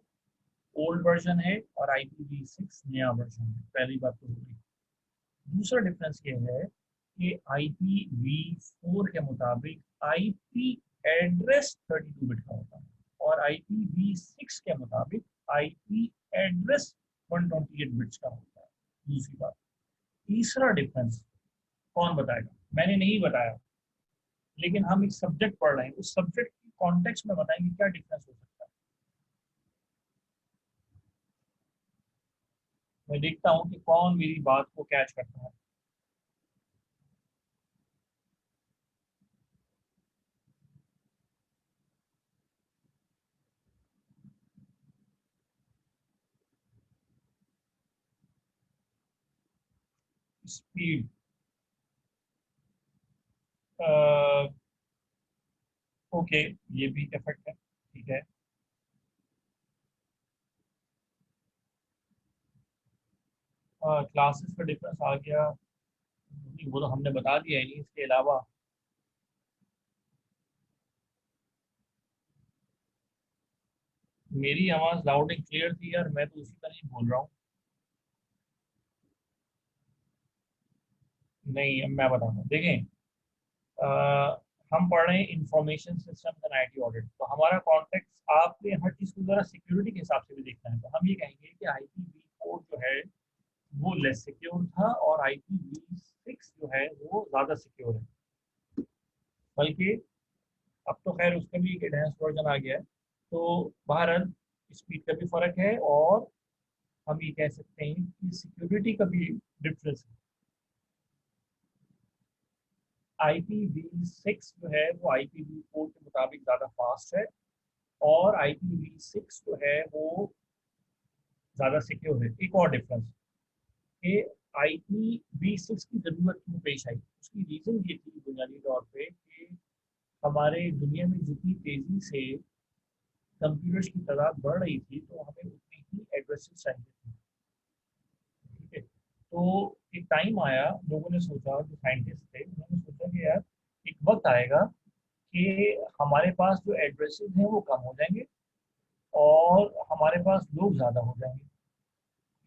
ओल्ड वर्जन है और IPv6 नया वर्जन है। पहली बात तो होगी। दूसरा डिफरेंस ये है कि IPv4 के मुताबिक आईपी एड्रेस 32 बिट का होता है, और IPv6 के मुताबिक आईपी एड्रेस 128 बिट्स का होता है। दूसरी बात। तीसरा डिफरेंस कौन बताएगा? मैंने नहीं बताया, लेकिन हम एक सब्जेक्ट पढ़ रहे हैं, उस सब्जेक्ट की कॉन्टेक्स्ट में बताएंगे क्या डिफरेंस हो सकता है। मैं देखता हूँ कि कौन मेरी बात को कैच करता है। स्पीड, ओके, ये भी इफेक्ट है, ठीक है। क्लासेस का डिफरेंस आ गया, नहीं, वो तो हमने बता दिया है। नहीं, इसके अलावा मेरी आवाज़ लाउड एंड क्लियर थी यार, मैं तो उसी तरह ही बोल रहा हूँ। नहीं, अब मैं बताता हूँ, देखें। हम पढ़ रहे हैं information system and IT audit, तो हमारा कॉन्टेक्स्ट आपने हर चीज़ को ज़रा सिक्योरिटी के हिसाब से भी देखना है। तो हम ये कहेंगे कि IPv4 जो है वो लेस सिक्योर था, और IPv6 जो है वो ज़्यादा सिक्योर है। बल्कि अब तो खैर उसका भी एक एडवांस वर्जन आ गया है। तो बहरहाल स्पीड का भी फ़र्क है, और हम ये कह सकते हैं कि सिक्योरिटी का भी डिफरेंस है। IPv6 जो है वो IPv4 के मुताबिक ज़्यादा फास्ट है, और IPv6 जो है वो ज़्यादा सिक्योर है। एक और डिफरेंस कि IPv6 की ज़रूरत क्यों पेश आई, उसकी रीज़न ये थी बुनियादी तौर पे कि हमारे दुनिया में जितनी तेज़ी से कंप्यूटर्स की तादाद बढ़ रही थी, तो हमें उतनी ही एड्रेसेस चाहिए थे। ठीक है, तो एक टाइम आया, लोगों ने सोचा, जो साइंटिस्ट थे उन्होंने सोचा कि यार एक वक्त आएगा कि हमारे पास जो एड्रेसेस हैं वो कम हो जाएंगे और हमारे पास लोग ज़्यादा हो जाएंगे।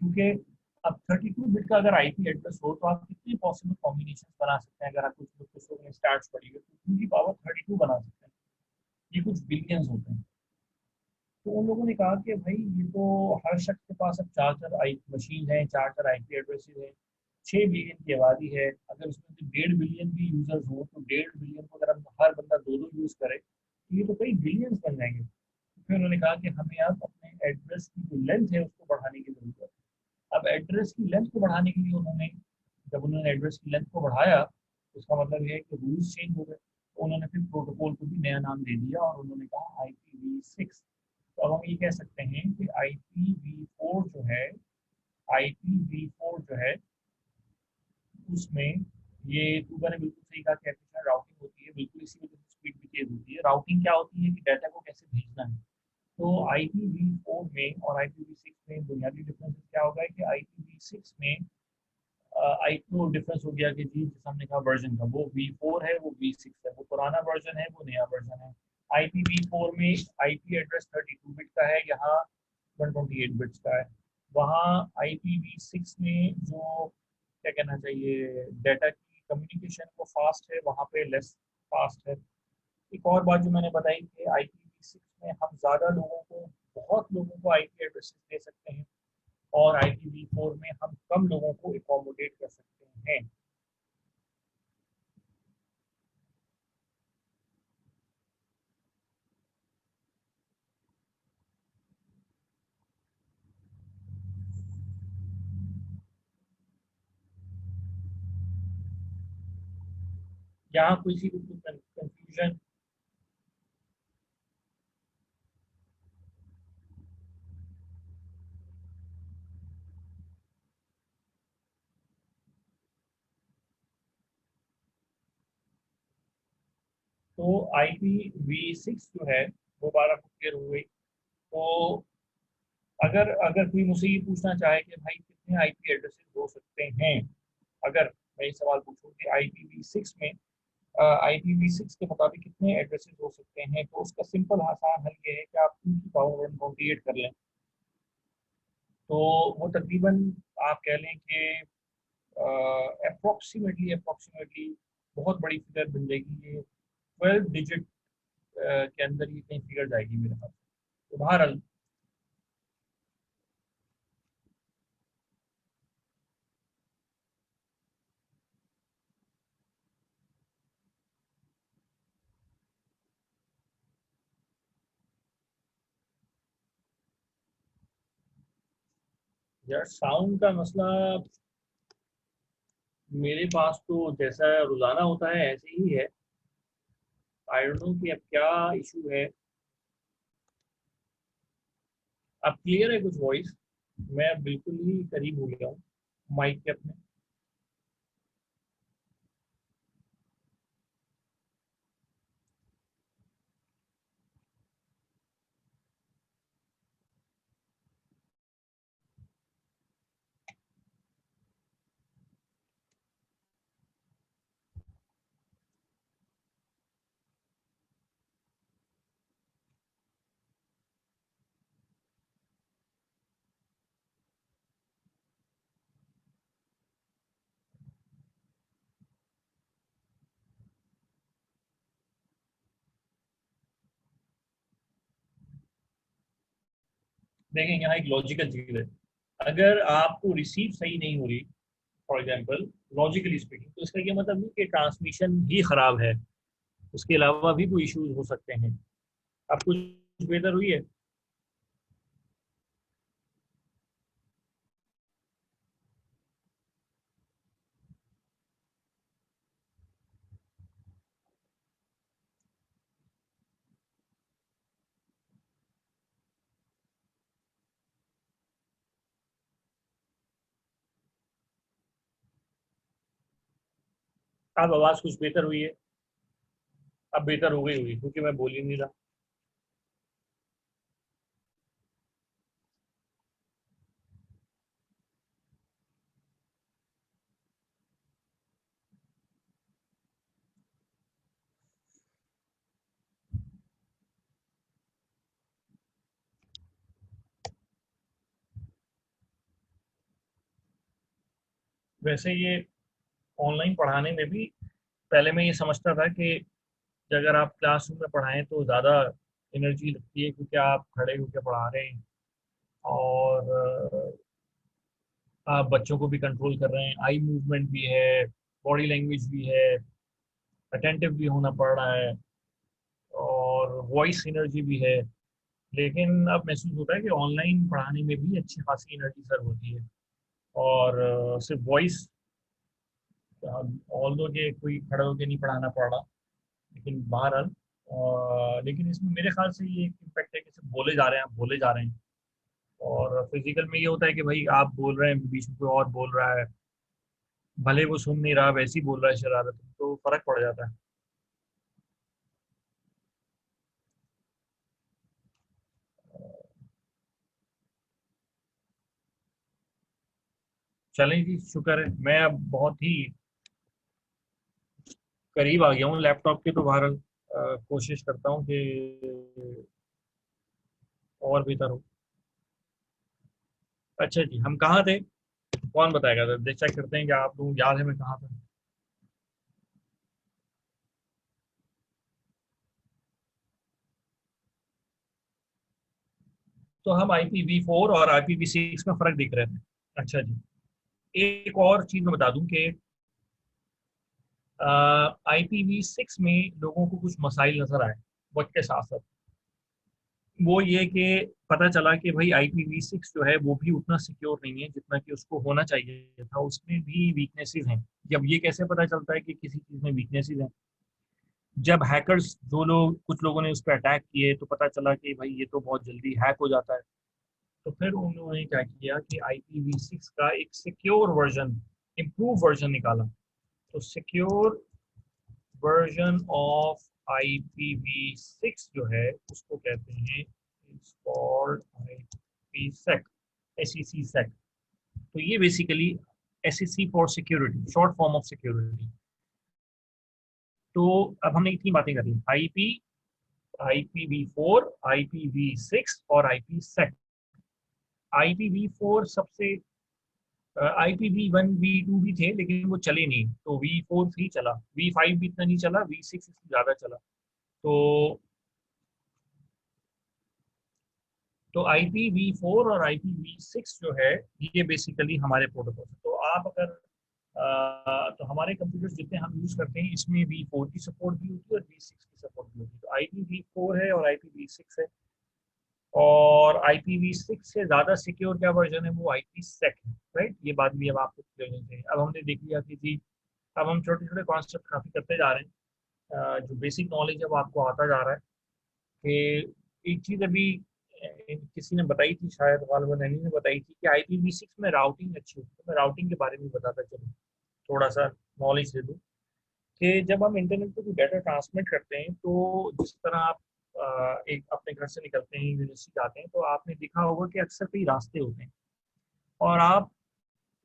क्योंकि अब 32 बिट का अगर आईपी एड्रेस हो तो आप कितने पॉसिबल कॉम्बिनेशन बना सकते हैं। अगर आप कुछ लोगों ने स्टार्ट पढ़ी है तो 2 की पावर 32 बना सकते हैं। ये कुछ बिलियंस होते हैं। तो उन लोगों ने कहा कि भाई ये तो हर शख्स के पास अब 4 4 आई मशीन है, 4 4 आईपी एड्रेसेस है, 6 बिलियन की आबादी है। अगर उसमें से 1.5 बिलियन भी यूजर्स हो तो 1.5 बिलियन को अगर हम हर बंदा दो दो यूज करे तो ये तो कई बिलियंस बन जाएंगे। तो फिर उन्होंने कहा कि हमें अब अपने एड्रेस की जो लेंथ है उसको बढ़ाने की जरूरत है। अब एड्रेस की लेंथ को बढ़ाने के लिए जब उन्होंने एड्रेस की लेंथ को बढ़ाया तो उसका मतलब ये है कि रूल्स चेंज हो गए। तो उन्होंने फिर प्रोटोकॉल को भी नया नाम दे दिया और उन्होंने कहा IPv6। तो अब हम ये कह सकते हैं कि IPv4 जो है उसमें ये मैंने बिल्कुल सही कहा कि एफिशिएंट राउटिंग होती है। बिल्कुल इसी वजह से स्पीड भी तेज होती है। राउटिंग क्या होती है कि डाटा को कैसे भेजना है। तो IPv4 में और IPv6 में बुनियादी डिफरेंस क्या होगा कि IPv6 में आई तो डिफरेंस हो गया कि जी जैसे हमने कहा वर्जन का, वो V4 है, वो V6 है, वो पुराना वर्जन है, वो नया वर्जन है। IPv4 में आईपी एड्रेस 32 बिट का है, यहाँ 128 बिट्स का है। वहाँ IPv6 में जो क्या कहना चाहिए डाटा की कम्युनिकेशन को फास्ट है, वहाँ पे लेस फास्ट है। एक और बात जो मैंने बताई कि IPv6 में हम ज़्यादा लोगों को, बहुत लोगों को आईपी एड्रेस दे सकते हैं और IPv4 में हम कम लोगों को एकोमोडेट कर सकते हैं। यहाँ किसी को कुछ कंफ्यूजन। तो IPv6 जो है वो 12 क्लियर हो गई। तो अगर अगर कोई मुझसे ये पूछना चाहे कि भाई कितने आईपी एड्रेसेस हो सकते हैं, अगर मैं ये सवाल पूछूं कि IPv6 में IPv6 के मुताबिक कितने एड्रेसेस हो सकते हैं, तो उसका सिंपल आसान हल ये है कि आप 2 की पावर 128 कर लें। तो वो तकरीबन आप कह लें कि अप्रोक्सीमेटली बहुत बड़ी फिगर बन जाएगी ये। 12 डिजिट के अंदर ये कहीं फिगर जाएगी मेरे पास। तो बहरहाल यार साउंड का मसला मेरे पास तो जैसा रोजाना होता है ऐसे ही है। आई डोंट नो कि अब क्या इशू है। अब क्लियर है कुछ वॉइस? मैं बिल्कुल ही करीब हो गया हूँ माइक के अपने। देखें यहाँ एक लॉजिकल चीज है। अगर आपको रिसीव सही नहीं हो रही, फॉर एग्जाम्पल लॉजिकली स्पीकिंग, तो इसका ये मतलब नहीं कि ट्रांसमिशन ही खराब है, उसके अलावा भी कोई इश्यूज हो सकते हैं। अब कुछ बेहतर हुई है? अब आवाज़ कुछ बेहतर हुई है? अब बेहतर हो गई हुई क्योंकि मैं बोल ही नहीं रहा। वैसे ये ऑनलाइन पढ़ाने में भी पहले मैं ये समझता था कि अगर आप क्लासरूम में पढ़ाएं तो ज़्यादा एनर्जी लगती है, क्योंकि आप खड़े होकर पढ़ा रहे हैं और आप बच्चों को भी कंट्रोल कर रहे हैं, आई मूवमेंट भी है, बॉडी लैंग्वेज भी है, अटेंटिव भी होना पड़ रहा है और वॉइस एनर्जी भी है। लेकिन अब महसूस होता है कि ऑनलाइन पढ़ाने में भी अच्छी खासी एनर्जी सर्व होती है। और सिर्फ वॉइस, ऑल दो के कोई खड़े होकर नहीं पढ़ाना पड़ रहा, लेकिन बहरहाल लेकिन इसमें मेरे ख्याल से ये एक इम्पैक्ट है कि सिर्फ बोले जा रहे हैं, आप बोले जा रहे हैं। और फिजिकल में ये होता है कि भाई आप बोल रहे हैं, बीच में कोई और बोल रहा है, भले वो सुन नहीं रहा, वैसे ही बोल रहा है शरारत में, तो फर्क पड़ जाता है। चलें जी, शुक्र है मैं अब बहुत ही करीब आ गया हूँ लैपटॉप के, तो बहरहाल कोशिश करता हूँ कि और बेहतर हो। अच्छा जी, हम कहाँ थे? कौन बताएगा? तो चेक करते हैं कि आप लोगों को याद है मैं कहाँ था। तो हम IPv4 और IPv6 में फ़र्क देख रहे थे। अच्छा जी, एक और चीज़ मैं बता दूं कि IPv6 में लोगों को कुछ मसाइल नज़र आए वक्त के साथ साथ। वो ये कि पता चला कि भाई IPv6 जो है वो भी उतना सिक्योर नहीं है जितना कि उसको होना चाहिए था, उसमें भी वीकनेसेस हैं। जब ये कैसे पता चलता है कि किसी चीज़ में वीकनेसेस हैं? जब हैकर्स, जो लोग, कुछ लोगों ने उस पर अटैक किए तो पता चला कि भाई ये तो बहुत जल्दी हैक हो जाता है। तो फिर उन्होंने क्या किया कि IPv6 का एक सिक्योर वर्जन, इम्प्रूव वर्जन निकाला। तो सिक्योर वर्जन ऑफ IPv6 जो है उसको कहते हैं, इट्स कॉल्ड IPsec, SEC सेक। तो ये basically SEC for security, short form of security. तो अब हमने इतनी बातें करी, IPv4, IPv6 और IPsec। IPv4 सबसे, IPv1 V2 भी थे लेकिन वो चले नहीं, तो V4 ही चला, V5 भी इतना नहीं चला, V6 इससे ज़्यादा चला। तो IPv4 और IPv6 जो है ये बेसिकली हमारे प्रोटोकॉल है। तो आप अगर तो हमारे कंप्यूटर जितने हम यूज़ करते हैं इसमें V4 की सपोर्ट भी होती है और V6 की सपोर्ट भी होती है। तो IPv4 है और IPv6 है। और IPv6 से ज़्यादा सिक्योर क्या वर्जन है, वो IPsec है। राइट, ये बात भी अब आपको क्लियर होनी चाहिए। अब हमने देख लिया कि जी, अब हम छोटे छोटे कॉन्सेप्ट काफ़ी करते जा रहे हैं। जो बेसिक नॉलेज अब आपको आता जा रहा है कि एक चीज़ अभी किसी ने बताई थी, शायद गालिबा नैनी ने बताई थी कि IPv6 में राउटिंग अच्छी होती है। तो मैं राउटिंग के बारे में बताता चलूँ, थोड़ा सा नॉलेज दे दूँ कि जब हम इंटरनेट पे कोई डाटा ट्रांसमिट करते हैं तो जिस तरह आप एक अपने घर से निकलते हैं, यूनिवर्सिटी जाते हैं, तो आपने देखा होगा कि अक्सर कई रास्ते होते हैं और आप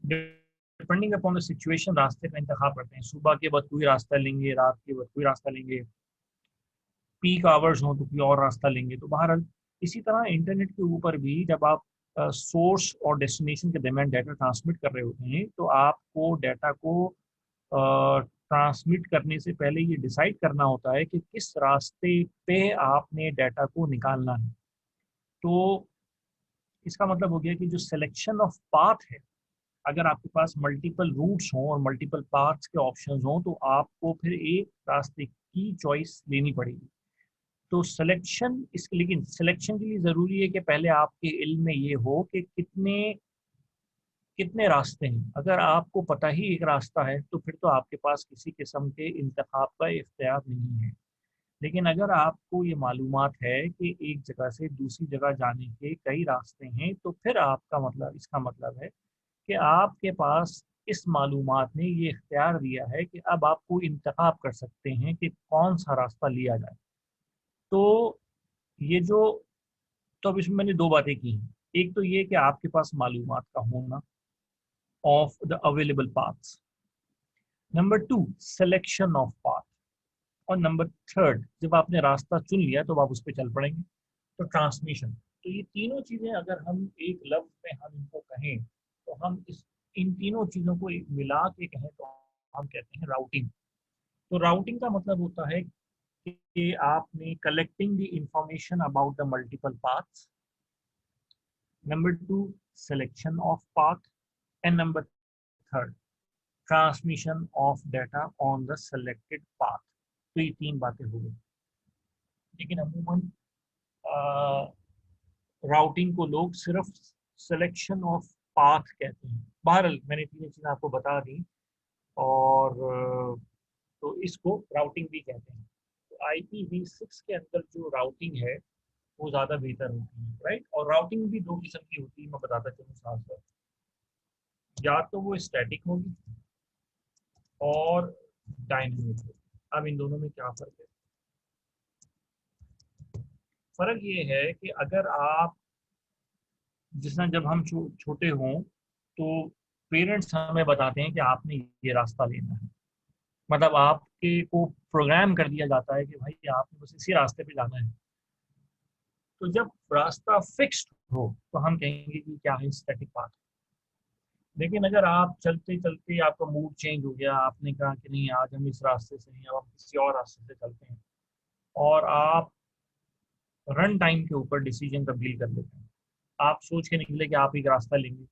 डिपेंडिंग अपॉन द सिचुएशन रास्ते का इंतखाब करते हैं। सुबह के वक्त कोई रास्ता लेंगे, रात के वक्त कोई रास्ता लेंगे, पीक आवर्स हो तो कोई और रास्ता लेंगे। तो बहरहाल इसी तरह इंटरनेट के ऊपर भी जब आप सोर्स और डेस्टिनेशन के दरमियान डाटा ट्रांसमिट कर रहे होते हैं तो आपको डाटा को ट्रांसमिट करने से पहले ये डिसाइड करना होता है कि किस रास्ते पे आपने डाटा को निकालना है। तो इसका मतलब हो गया कि जो सिलेक्शन ऑफ पाथ है, अगर आपके पास मल्टीपल रूट्स हों और मल्टीपल पाथ्स के ऑप्शंस हों तो आपको फिर एक रास्ते की चॉइस लेनी पड़ेगी। तो सिलेक्शन इसके, लेकिन सिलेक्शन के लिए ज़रूरी है कि पहले आपके इल्म में ये हो कि कितने कितने रास्ते हैं। अगर आपको पता ही एक रास्ता है तो फिर तो आपके पास किसी किस्म के इंतखाब का इख्तियार नहीं है। लेकिन अगर आपको ये मालूमात है कि एक जगह से दूसरी जगह जाने के कई रास्ते हैं तो फिर आपका मतलब, इसका मतलब है कि आपके पास इस मालूमात ने ये इख्तियार दिया है कि अब आप कोई इंतखाब कर सकते हैं कि कौन सा रास्ता लिया जाए। तो ये जो, तो अब इसमें मैंने दो बातें की हैं। एक तो ये कि आपके पास मालूमात का होना of the available paths, number two selection of path, और नंबर थर्ड जब आपने रास्ता चुन लिया तो आप उस पर चल पड़ेंगे, तो ट्रांसमिशन। तो ये तीनों चीज़ें अगर हम एक लफ्ज में हम इनको कहें तो हम इस इन तीनों चीज़ों को मिला के कहें तो हम कहते हैं राउटिंग। तो राउटिंग का मतलब होता है कि आपने collecting the information about the multiple paths, number two selection of path, and number third transmission of data on the selected path. तो ये तीन बातें हो गई। लेकिन अमूमन राउटिंग को लोग सिर्फ सिलेक्शन ऑफ पाथ कहते हैं। बहरहाल मैंने तीनों चीज़ें आपको बता दी, और तो इसको राउटिंग भी कहते हैं। तो IPv6 के अंदर जो राउटिंग है वो ज़्यादा बेहतर होती है, राइट। और राउटिंग भी दो किस्म की होती है, मैं बताता चलूँ साथ साथ। या तो वो स्टैटिक होगी और डायनेमिक होगी। अब इन दोनों में क्या फ़र्क है? फ़र्क ये है कि अगर आप, जिस तरह जब हम छोटे हों तो पेरेंट्स हमें बताते हैं कि आपने ये रास्ता लेना है, मतलब आपके को प्रोग्राम कर दिया जाता है कि भाई आपने बस इसी रास्ते पे जाना है। तो जब रास्ता फिक्स्ड हो तो हम कहेंगे कि क्या है, स्टैटिक पाथ। लेकिन अगर आप चलते चलते आपका मूड चेंज हो गया, आपने कहा कि नहीं आज हम इस रास्ते से नहीं, अब हम किसी और रास्ते से चलते हैं, और आप रन टाइम के ऊपर डिसीजन तब्दील कर लेते हैं। आप सोच के निकले कि आप एक रास्ता लेंगे,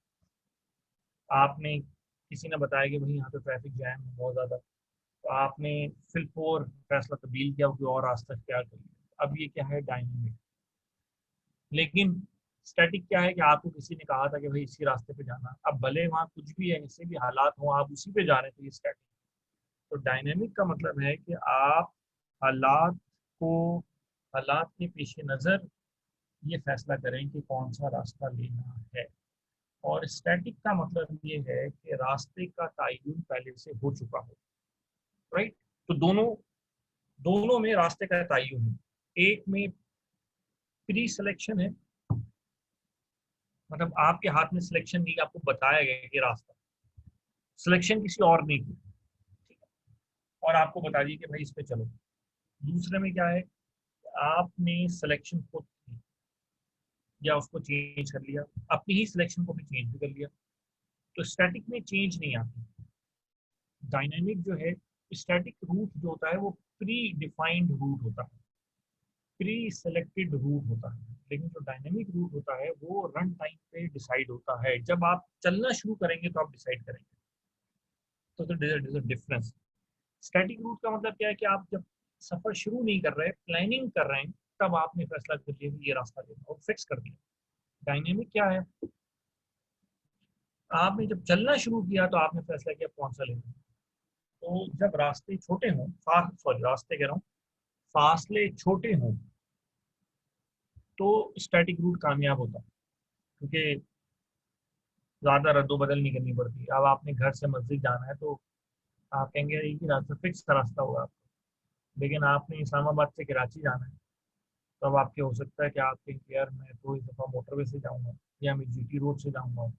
आपने किसी ने बताया कि भाई यहाँ पे ट्रैफिक जैम है बहुत ज़्यादा, तो आपने फिर और फैसला तब्दील किया, कोई और रास्ता इख्तियार कर लिया। अब ये क्या है, डायनेमिक। लेकिन स्टैटिक क्या है कि आपको किसी ने कहा था कि भाई इसी रास्ते पे जाना, अब भले वहाँ कुछ भी है, ऐसे भी हालात हो, आप उसी पे जा रहे हैं, तो ये स्टैटिक। तो डायनेमिक का मतलब है कि आप हालात को, हालात के पेश नज़र ये फैसला करें कि कौन सा रास्ता लेना है। और स्टैटिक का मतलब ये है कि रास्ते का तयन पहले से हो चुका हो, राइट। तो दोनों दोनों में रास्ते का तयन है। एक में प्री सिलेक्शन है, मतलब आपके हाथ में सिलेक्शन नहीं, आपको बताया गया कि रास्ता, सिलेक्शन किसी और ने की, ठीक है, और आपको बता दिया कि भाई इस पे चलो। दूसरे में क्या है, आपने सिलेक्शन खुद की या उसको चेंज कर लिया, अपनी ही सिलेक्शन को भी चेंज भी कर लिया। तो स्टैटिक में चेंज नहीं आती। डायनामिक जो है, स्टैटिक रूट जो होता है वो प्री डिफाइंड रूट होता है, प्री सेलेक्टेड रूट होता है। लेकिन जो डायनेमिक रूट होता है वो रन टाइम पे डिसाइड होता है, जब आप चलना शुरू करेंगे तो आप डिसाइड करेंगे। तो डिफरेंस। स्टैटिक रूट का मतलब क्या है कि आप जब सफर शुरू नहीं कर रहे, प्लानिंग कर रहे हैं, तब आपने फैसला कर लिया कि ये रास्ता लेना और फिक्स कर दिया। डायनेमिक क्या है, आपने जब चलना शुरू किया तो आपने फैसला किया कौन सा लेना है। तो जब रास्ते छोटे हों, सॉरी रास्ते कह रहा हूँ, फासले छोटे हों, तो स्टैटिक रूट कामयाब होता है, क्योंकि ज़्यादा रद्दोबदल नहीं करनी पड़ती। अब आपने घर से मस्जिद जाना है तो आप कहेंगे एक ही रास्ता, फिक्स रास्ता होगा आपका। लेकिन आपने इस्लामाबाद से कराची जाना है, तो अब आपके हो सकता है कि आप कहेंगे यार मैं तो इस दफ़ा मोटरवे से जाऊँगा या मैं GT रोड से जाऊँगा,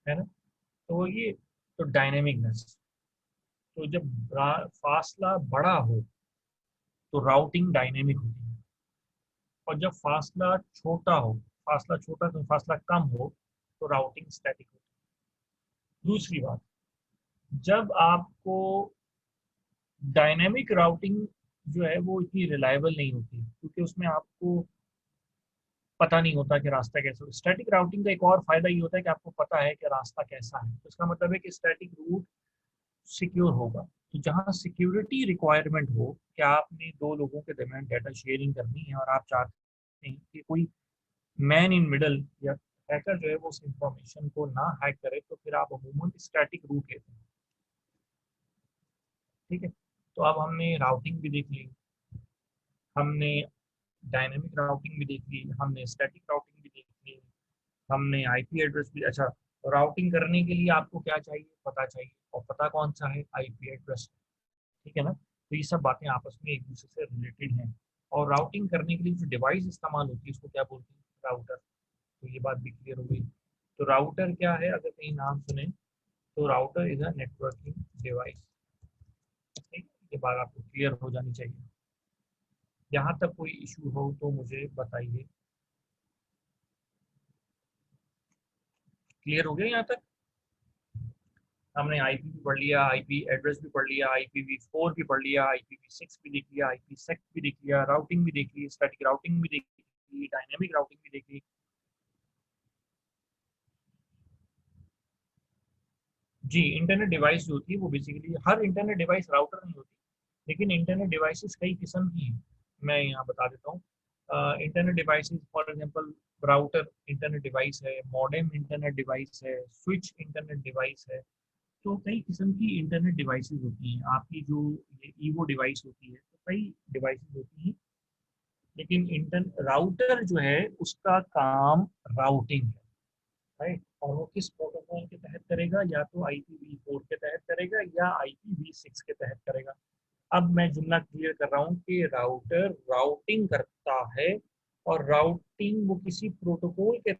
है ना। तो ये तो डायनेमिकनेस। तो जब फासला बड़ा हो तो राउटिंग डायनेमिक होती है, और जब फासला छोटा हो, फासला छोटा तो फासला कम हो, तो राउटिंग स्टैटिक होती है। दूसरी बात, जब आपको डायनेमिक राउटिंग जो है वो इतनी रिलायबल नहीं होती, क्योंकि उसमें आपको पता नहीं होता कि रास्ता कैसा हो। स्टैटिक राउटिंग का एक और फायदा ये होता है कि आपको पता है कि रास्ता कैसा है, तो इसका मतलब है कि स्टैटिक रूट सिक्योर होगा। तो जहाँ सिक्योरिटी रिक्वायरमेंट हो कि आपने दो लोगों के दरमियान डाटा शेयरिंग करनी है और आप चाहते हैं कि कोई मैन इन मिडल या हैकर जो है वो उस इंफॉर्मेशन को ना हैक करे, तो फिर आप अमूमन स्टैटिक रूट लेते हैं, ठीक है। तो अब हमने राउटिंग भी देख ली, हमने डायनेमिक राउटिंग भी देख ली, हमने स्टैटिक राउटिंग भी देख ली, हमने IP एड्रेस भी। अच्छा, राउटिंग करने के लिए आपको क्या चाहिए, पता चाहिए, और पता कौन सा है, IP एड्रेस, ठीक है ना। तो ये सब बातें आपस में एक दूसरे से रिलेटेड हैं। और राउटिंग करने के लिए जो डिवाइस इस्तेमाल होती है उसको क्या बोलते हैं, राउटर। तो ये बात भी क्लियर हो गई। तो राउटर क्या है, अगर कहीं नाम सुने तो router is a networking device, ठीक। ये बात आपको क्लियर हो जानी चाहिए। यहाँ तक कोई इशू हो तो मुझे बताइए। क्लियर हो गया यहाँ तक? हमने आईपी भी पढ़ लिया, आईपी एड्रेस भी पढ़ लिया, IPv4 भी पढ़ लिया, IPv6 भी देख लिया, IPsec भी देख लिया, राउटिंग भी देख ली, स्टैटिक राउटिंग भी देख ली, डायनेमिक राउटिंग भी देख ली। जी, इंटरनेट डिवाइस जो होती है वो बेसिकली, हर इंटरनेट डिवाइस राउटर नहीं होती, लेकिन इंटरनेट डिवाइसेस कई किस्म की हैं। मैं यहाँ बता देता हूँ। Internet devices for example, router internet device है, मॉडेम इंटरनेट डिवाइस है, स्विच इंटरनेट डिवाइस है। तो कई किस्म की इंटरनेट डिवाइसेस होती हैं। आपकी जो ये ईवो डिवाइस होती है, तो कई डिवाइसेस होती हैं, लेकिन इंटर राउटर जो है उसका काम राउटिंग है, राइट। और वो किस प्रोटोकॉल के तहत करेगा, या तो IPv4 के तहत करेगा या IPv6 के तहत करेगा। अब मैं जुमला क्लियर कर रहा हूँ कि राउटर राउटिंग करता है, और राउटिंग वो किसी प्रोटोकॉल के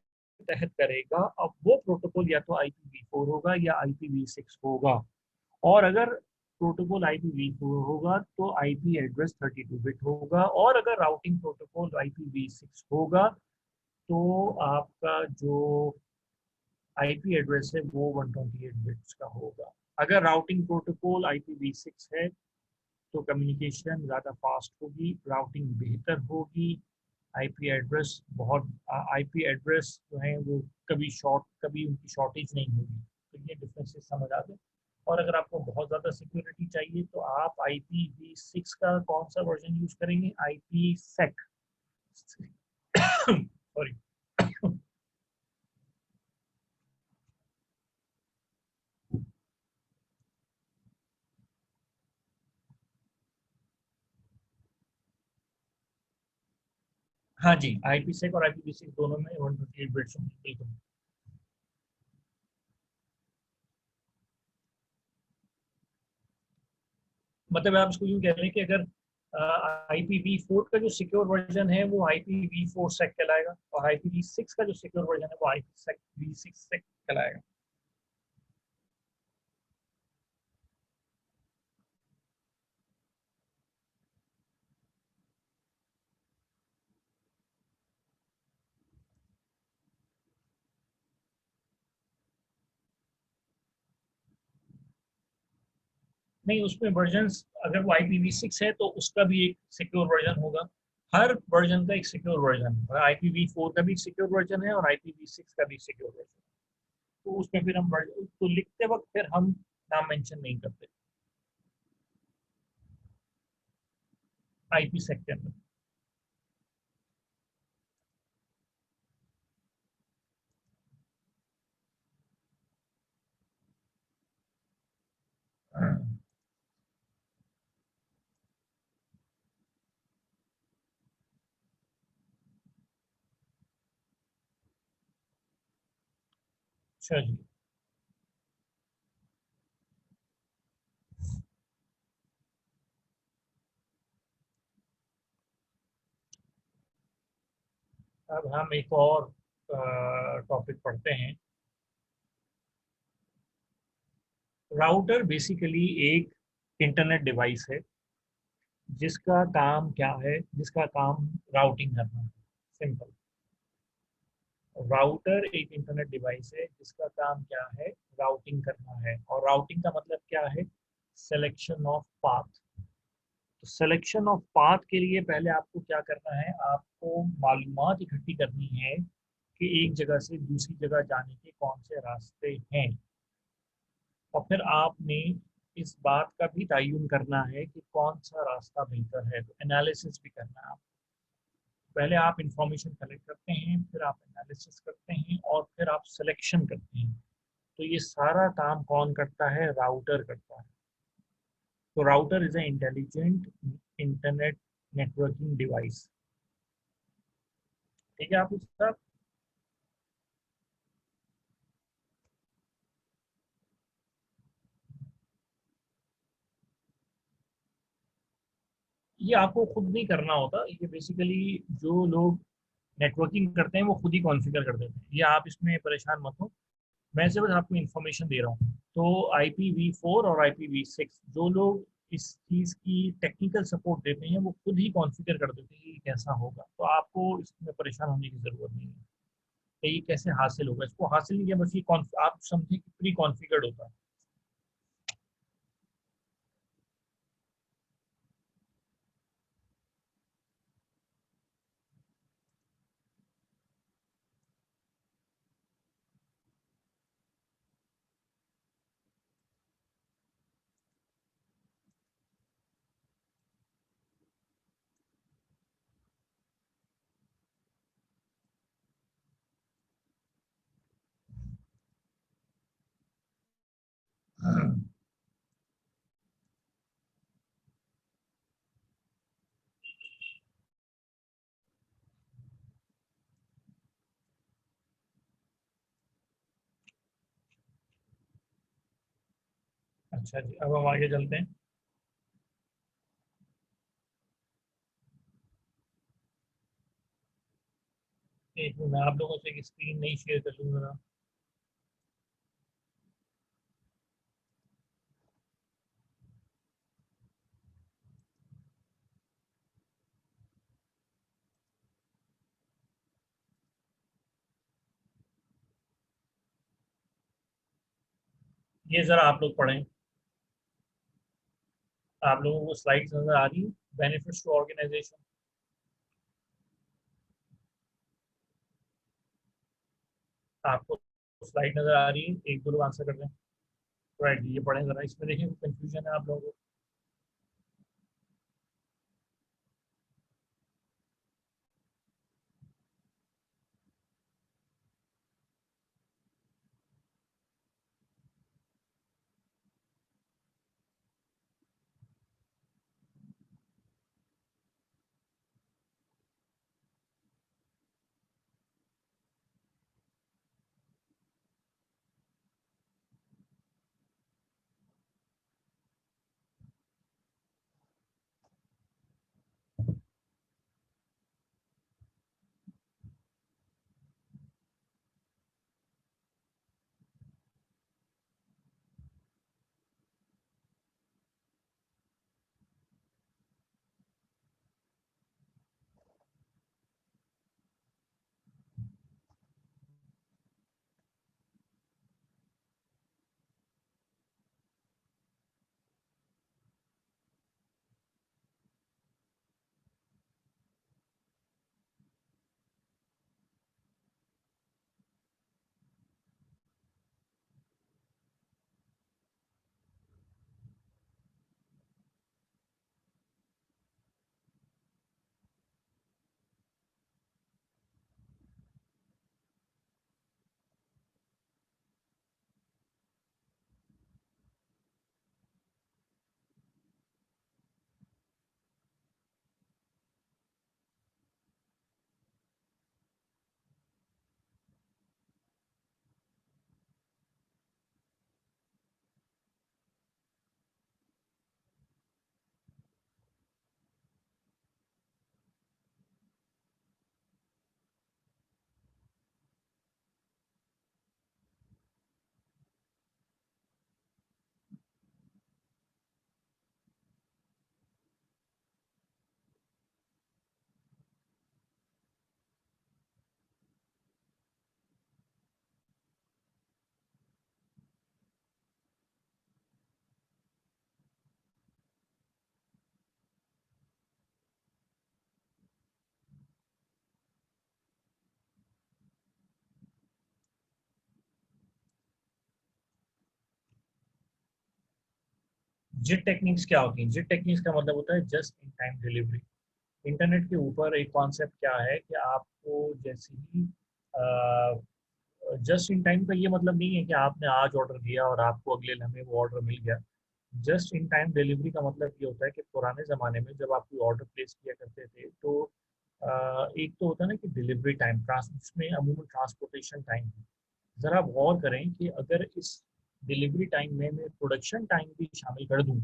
तहत करेगा। अब वो प्रोटोकॉल या तो IPv4 होगा या IPv6 होगा। और अगर प्रोटोकॉल IPv4 होगा तो IP एड्रेस 32 बिट होगा, और अगर राउटिंग प्रोटोकॉल IPv6 होगा तो आपका जो IP एड्रेस है वो 128 बिट्स का होगा। अगर राउटिंग प्रोटोकॉल IPv6 है तो कम्युनिकेशन ज़्यादा फास्ट होगी, राउटिंग बेहतर होगी, आईपी एड्रेस बहुत आईपी एड्रेस जो है वो कभी उनकी शॉर्टेज नहीं होगी। तो ये डिफरेंसेस समझ आ गए। और अगर आपको बहुत ज़्यादा सिक्योरिटी चाहिए तो आप IPv6 का कौन सा वर्जन यूज़ करेंगे, IPsec, सॉरी। हाँ जी, IPsec और IPv6 दोनों में 128 बिट्स होंगे, बिल्कुल। मतलब आप इसको यूँ कह रहे हैं कि अगर IPv4 का जो सिक्योर वर्जन है वो IPv4 सेक कहलाएगा, और IPv6 का जो सिक्योर वर्जन है वो IPv6 सेक कहलाएगा। नहीं, उसमें वर्जन्स, अगर वो IPv6 है तो उसका भी एक सिक्योर वर्जन होगा। हर वर्जन का एक सिक्योर वर्जन है, IPv4 का भी सिक्योर वर्जन है और IPv6 का भी सिक्योर वर्जन है। तो उसमें फिर हम तो लिखते वक्त फिर हम नाम मेंशन नहीं करते IPsec के अंदर। अच्छा जी। अब हम एक और टॉपिक पढ़ते हैं। राउटर बेसिकली एक इंटरनेट डिवाइस है जिसका काम क्या है, जिसका काम राउटिंग करना है, सिंपल। राउटर एक इंटरनेट डिवाइस है जिसका काम क्या है, राउटिंग करना है। और राउटिंग का मतलब क्या है, सिलेक्शन ऑफ पाथ। तो सिलेक्शन ऑफ पाथ के लिए पहले आपको क्या करना है, आपको मालूमात इकट्ठी करनी है कि एक जगह से दूसरी जगह जाने के कौन से रास्ते हैं। और फिर आपने इस बात का भी तयन करना है कि कौन सा रास्ता बेहतर है, तो एनालिसिस भी करना है आप। पहले आप इंफॉर्मेशन कलेक्ट करते हैं, फिर आप एनालिसिस करते हैं, और फिर आप सिलेक्शन करते हैं। तो ये सारा काम कौन करता है, राउटर करता है। तो router is a intelligent internet networking device. ठीक है आप उसका, ये आपको खुद नहीं करना होता, ये बेसिकली जो लोग नेटवर्किंग करते हैं वो खुद ही कॉन्फ़िगर कर देते हैं, ये आप इसमें परेशान मत हो। मैं सिर्फ आपको इन्फॉर्मेशन दे रहा हूँ। तो IPv4 और IPv6 जो लोग इस चीज़ की टेक्निकल सपोर्ट देते हैं वो खुद ही कॉन्फ़िगर कर देते हैं कि ये कैसा होगा, तो आपको इसमें परेशान होने की ज़रूरत नहीं है कि ये कैसे हासिल होगा। इसको हासिल नहीं किया, बस ये आप समझिए कि प्री कॉन्फ़िगर्ड होता है। अच्छा जी, अब हम आगे चलते हैं। एक मिनट, मैं आप लोगों से एक स्क्रीन नहीं शेयर कर लूँगा। ये ज़रा आप लोग पढ़ें। आप लोगों को स्लाइड्स नज़र आ रही है? Benefits to organisation. आपको स्लाइड नज़र आ रही है? एक दो लोग आंसर कर दें। राइट, ये पढ़ें ज़रा, इसमें देखें कंफ्यूजन है आप लोगों को। जिट टेक्निक्स क्या होती हैं? जिट टेक्निक्स का मतलब होता है just in time delivery. Internet के ऊपर एक कॉन्सेप्ट क्या है कि आपको जैसे ही जस्ट इन टाइम का ये मतलब नहीं है कि आपने आज ऑर्डर दिया और आपको अगले लम्हे वो ऑर्डर मिल गया। जस्ट इन टाइम डिलीवरी का मतलब ये होता है कि पुराने ज़माने में जब आप कोई ऑर्डर प्लेस किया करते थे तो एक तो होता है ना कि डिलीवरी टाइम, ट्रांस उसमें अमूमन ट्रांसपोर्टेशन टाइम है। ज़रा आप गौर करें कि अगर इस डिलीवरी टाइम में मैं प्रोडक्शन टाइम भी शामिल कर दूं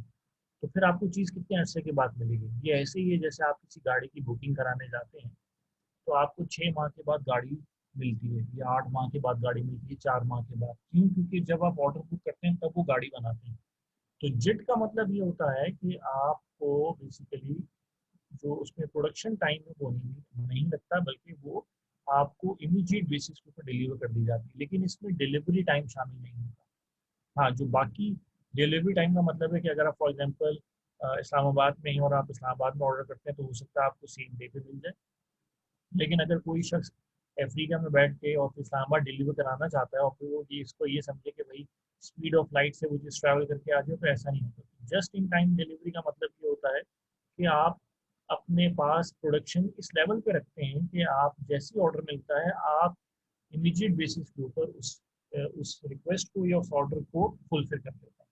तो फिर आपको चीज़ कितने अरसे के बाद मिलेगी। ये ऐसे ही है जैसे आप किसी गाड़ी की बुकिंग कराने जाते हैं तो आपको 6 माह के बाद गाड़ी मिलती है, या 8 माह के बाद गाड़ी मिलती है, 4 माह के बाद। क्यों? क्योंकि जब आप ऑर्डर बुक करते हैं तब वो गाड़ी बनाते हैं। तो जिट का मतलब ये होता है कि आपको बेसिकली जो उसमें प्रोडक्शन टाइम है वो नहीं लगता, बल्कि वो आपको इमीडिएट बेसिस के ऊपर डिलीवर कर दी जाती है, लेकिन इसमें डिलीवरी टाइम शामिल नहीं होता। हाँ, जो बाकी डिलीवरी टाइम का मतलब है कि अगर आप फॉर एग्जांपल इस्लामाबाद में हैं और आप इस्लामाबाद में ऑर्डर करते हैं तो हो सकता है आपको सेम डे पे मिल जाए। लेकिन अगर कोई शख्स अफ्रीका में बैठ के और फिर इस्लामाबाद डिलीवर कराना चाहता है और फिर वो ये इसको ये समझे कि भाई स्पीड ऑफ लाइट से वो जिस ट्रैवल करके आ जाए, तो ऐसा नहीं होता। जस्ट इन टाइम डिलीवरी का मतलब ये होता है कि आप अपने पास प्रोडक्शन इस लेवल पे रखते हैं कि आप जैसे ऑर्डर मिलता है आप इमीडिएट बेसिस के ऊपर उस रिक्वेस्ट को या उस ऑर्डर को फुलफिल कर देते हैं।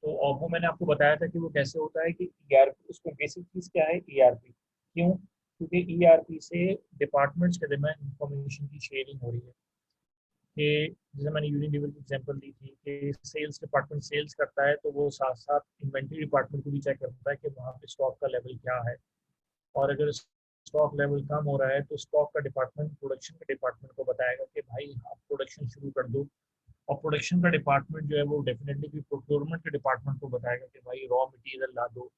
तो और वो मैंने आपको बताया था कि वो कैसे होता है कि ईआरपी, उसमें बेसिक चीज़ क्या है? ईआरपी। क्यों? क्योंकि ईआरपी से डिपार्टमेंट्स के दरमियान इंफॉर्मेशन की शेयरिंग हो रही है। कि जैसे मैंने यूनिलीवर की एग्जांपल दी थी कि सेल्स डिपार्टमेंट सेल्स करता है तो वो साथ साथ इन्वेंट्री डिपार्टमेंट को भी चेक करता है कि वहाँ पे स्टॉक का लेवल क्या है, और अगर स्टॉक लेवल कम हो रहा है तो स्टॉक का डिपार्टमेंट प्रोडक्शन के डिपार्टमेंट को बताएगा कि भाई आप प्रोडक्शन शुरू कर दो, और प्रोडक्शन का डिपार्टमेंट जो है वो डेफिनेटली भी प्रोक्योरमेंट के डिपार्टमेंट को बताएगा कि भाई रॉ मटेरियल ला दो।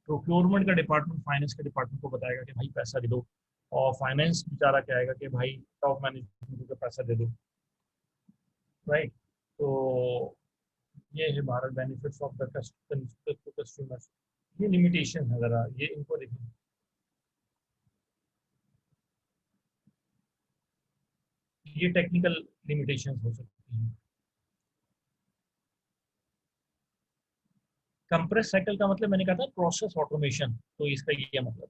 प्रोक्योरमेंट का डिपार्टमेंट फाइनेंस के डिपार्टमेंट को बताएगा कि भाई पैसा दे दो, और फाइनेंस बेचारा कहेगा कि भाई टॉप मैनेजमेंट को पैसा दे दो। राइट। तो ये है Bharat benefits of the customers. ये लिमिटेशन है, जरा ये इनको देखें। ये टेक्निकल लिमिटेशन हो सकती हैं। कंप्रेस साइकिल का मतलब मैंने कहा था प्रोसेस ऑटोमेशन, तो इसका ये मतलब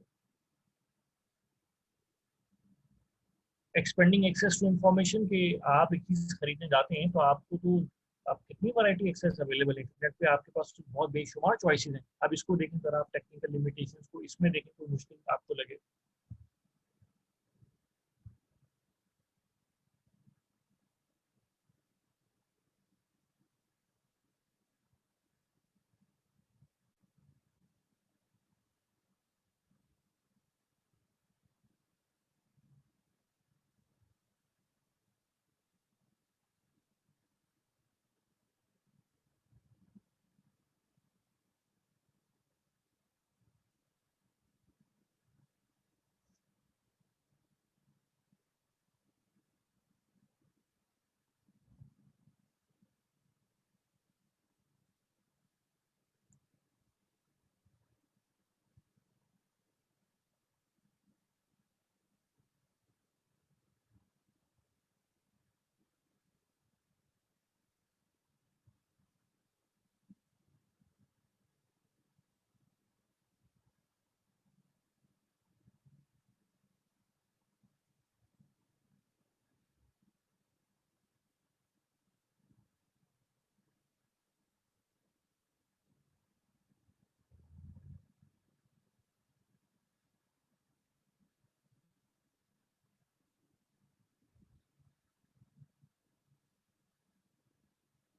एक्सपेंडिंग एक्सेस टू इन्फॉर्मेशन कि आप एक चीज़ खरीदने जाते हैं तो आपको तो आप कितनी वैरायटी एक्सेस अवेलेबल है इंटरनेट पे, आपके पास तो बहुत बेशुमार चॉइसेस हैं। अब इसको देखें, अगर आप टेक्निकल लिमिटेशंस को इसमें देखें तो मुश्किल आपको लगे।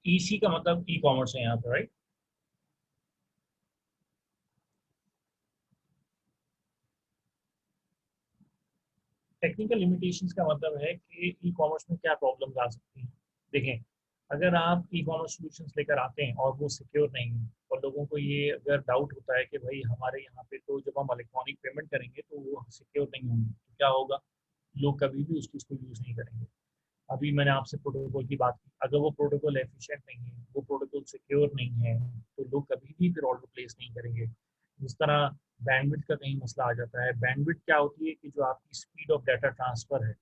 ईसी का मतलब ई कॉमर्स है यहाँ पे, राइट। टेक्निकल लिमिटेशंस का मतलब है कि ई कॉमर्स में क्या प्रॉब्लम्स आ सकती हैं। देखें, अगर आप ई कॉमर्स सॉल्यूशंस लेकर आते हैं और वो सिक्योर नहीं है, और लोगों को ये अगर डाउट होता है कि भाई हमारे यहाँ पे तो जब हम इलेक्ट्रॉनिक पेमेंट करेंगे तो वो सिक्योर नहीं होंगे, तो क्या होगा, लोग कभी भी उस चीज़ को यूज़ नहीं करेंगे। अभी मैंने आपसे प्रोटोकॉल की बात की, अगर वो प्रोटोकॉल एफिशिएंट नहीं है, वो प्रोटोकॉल सिक्योर नहीं है, तो लोग कभी भी फिर ऑर्डर प्लेस नहीं करेंगे। जिस तरह बैंडविड्थ का कहीं मसला आ जाता है, बैंडविड्थ क्या होती है कि जो आपकी स्पीड ऑफ डाटा ट्रांसफ़र है,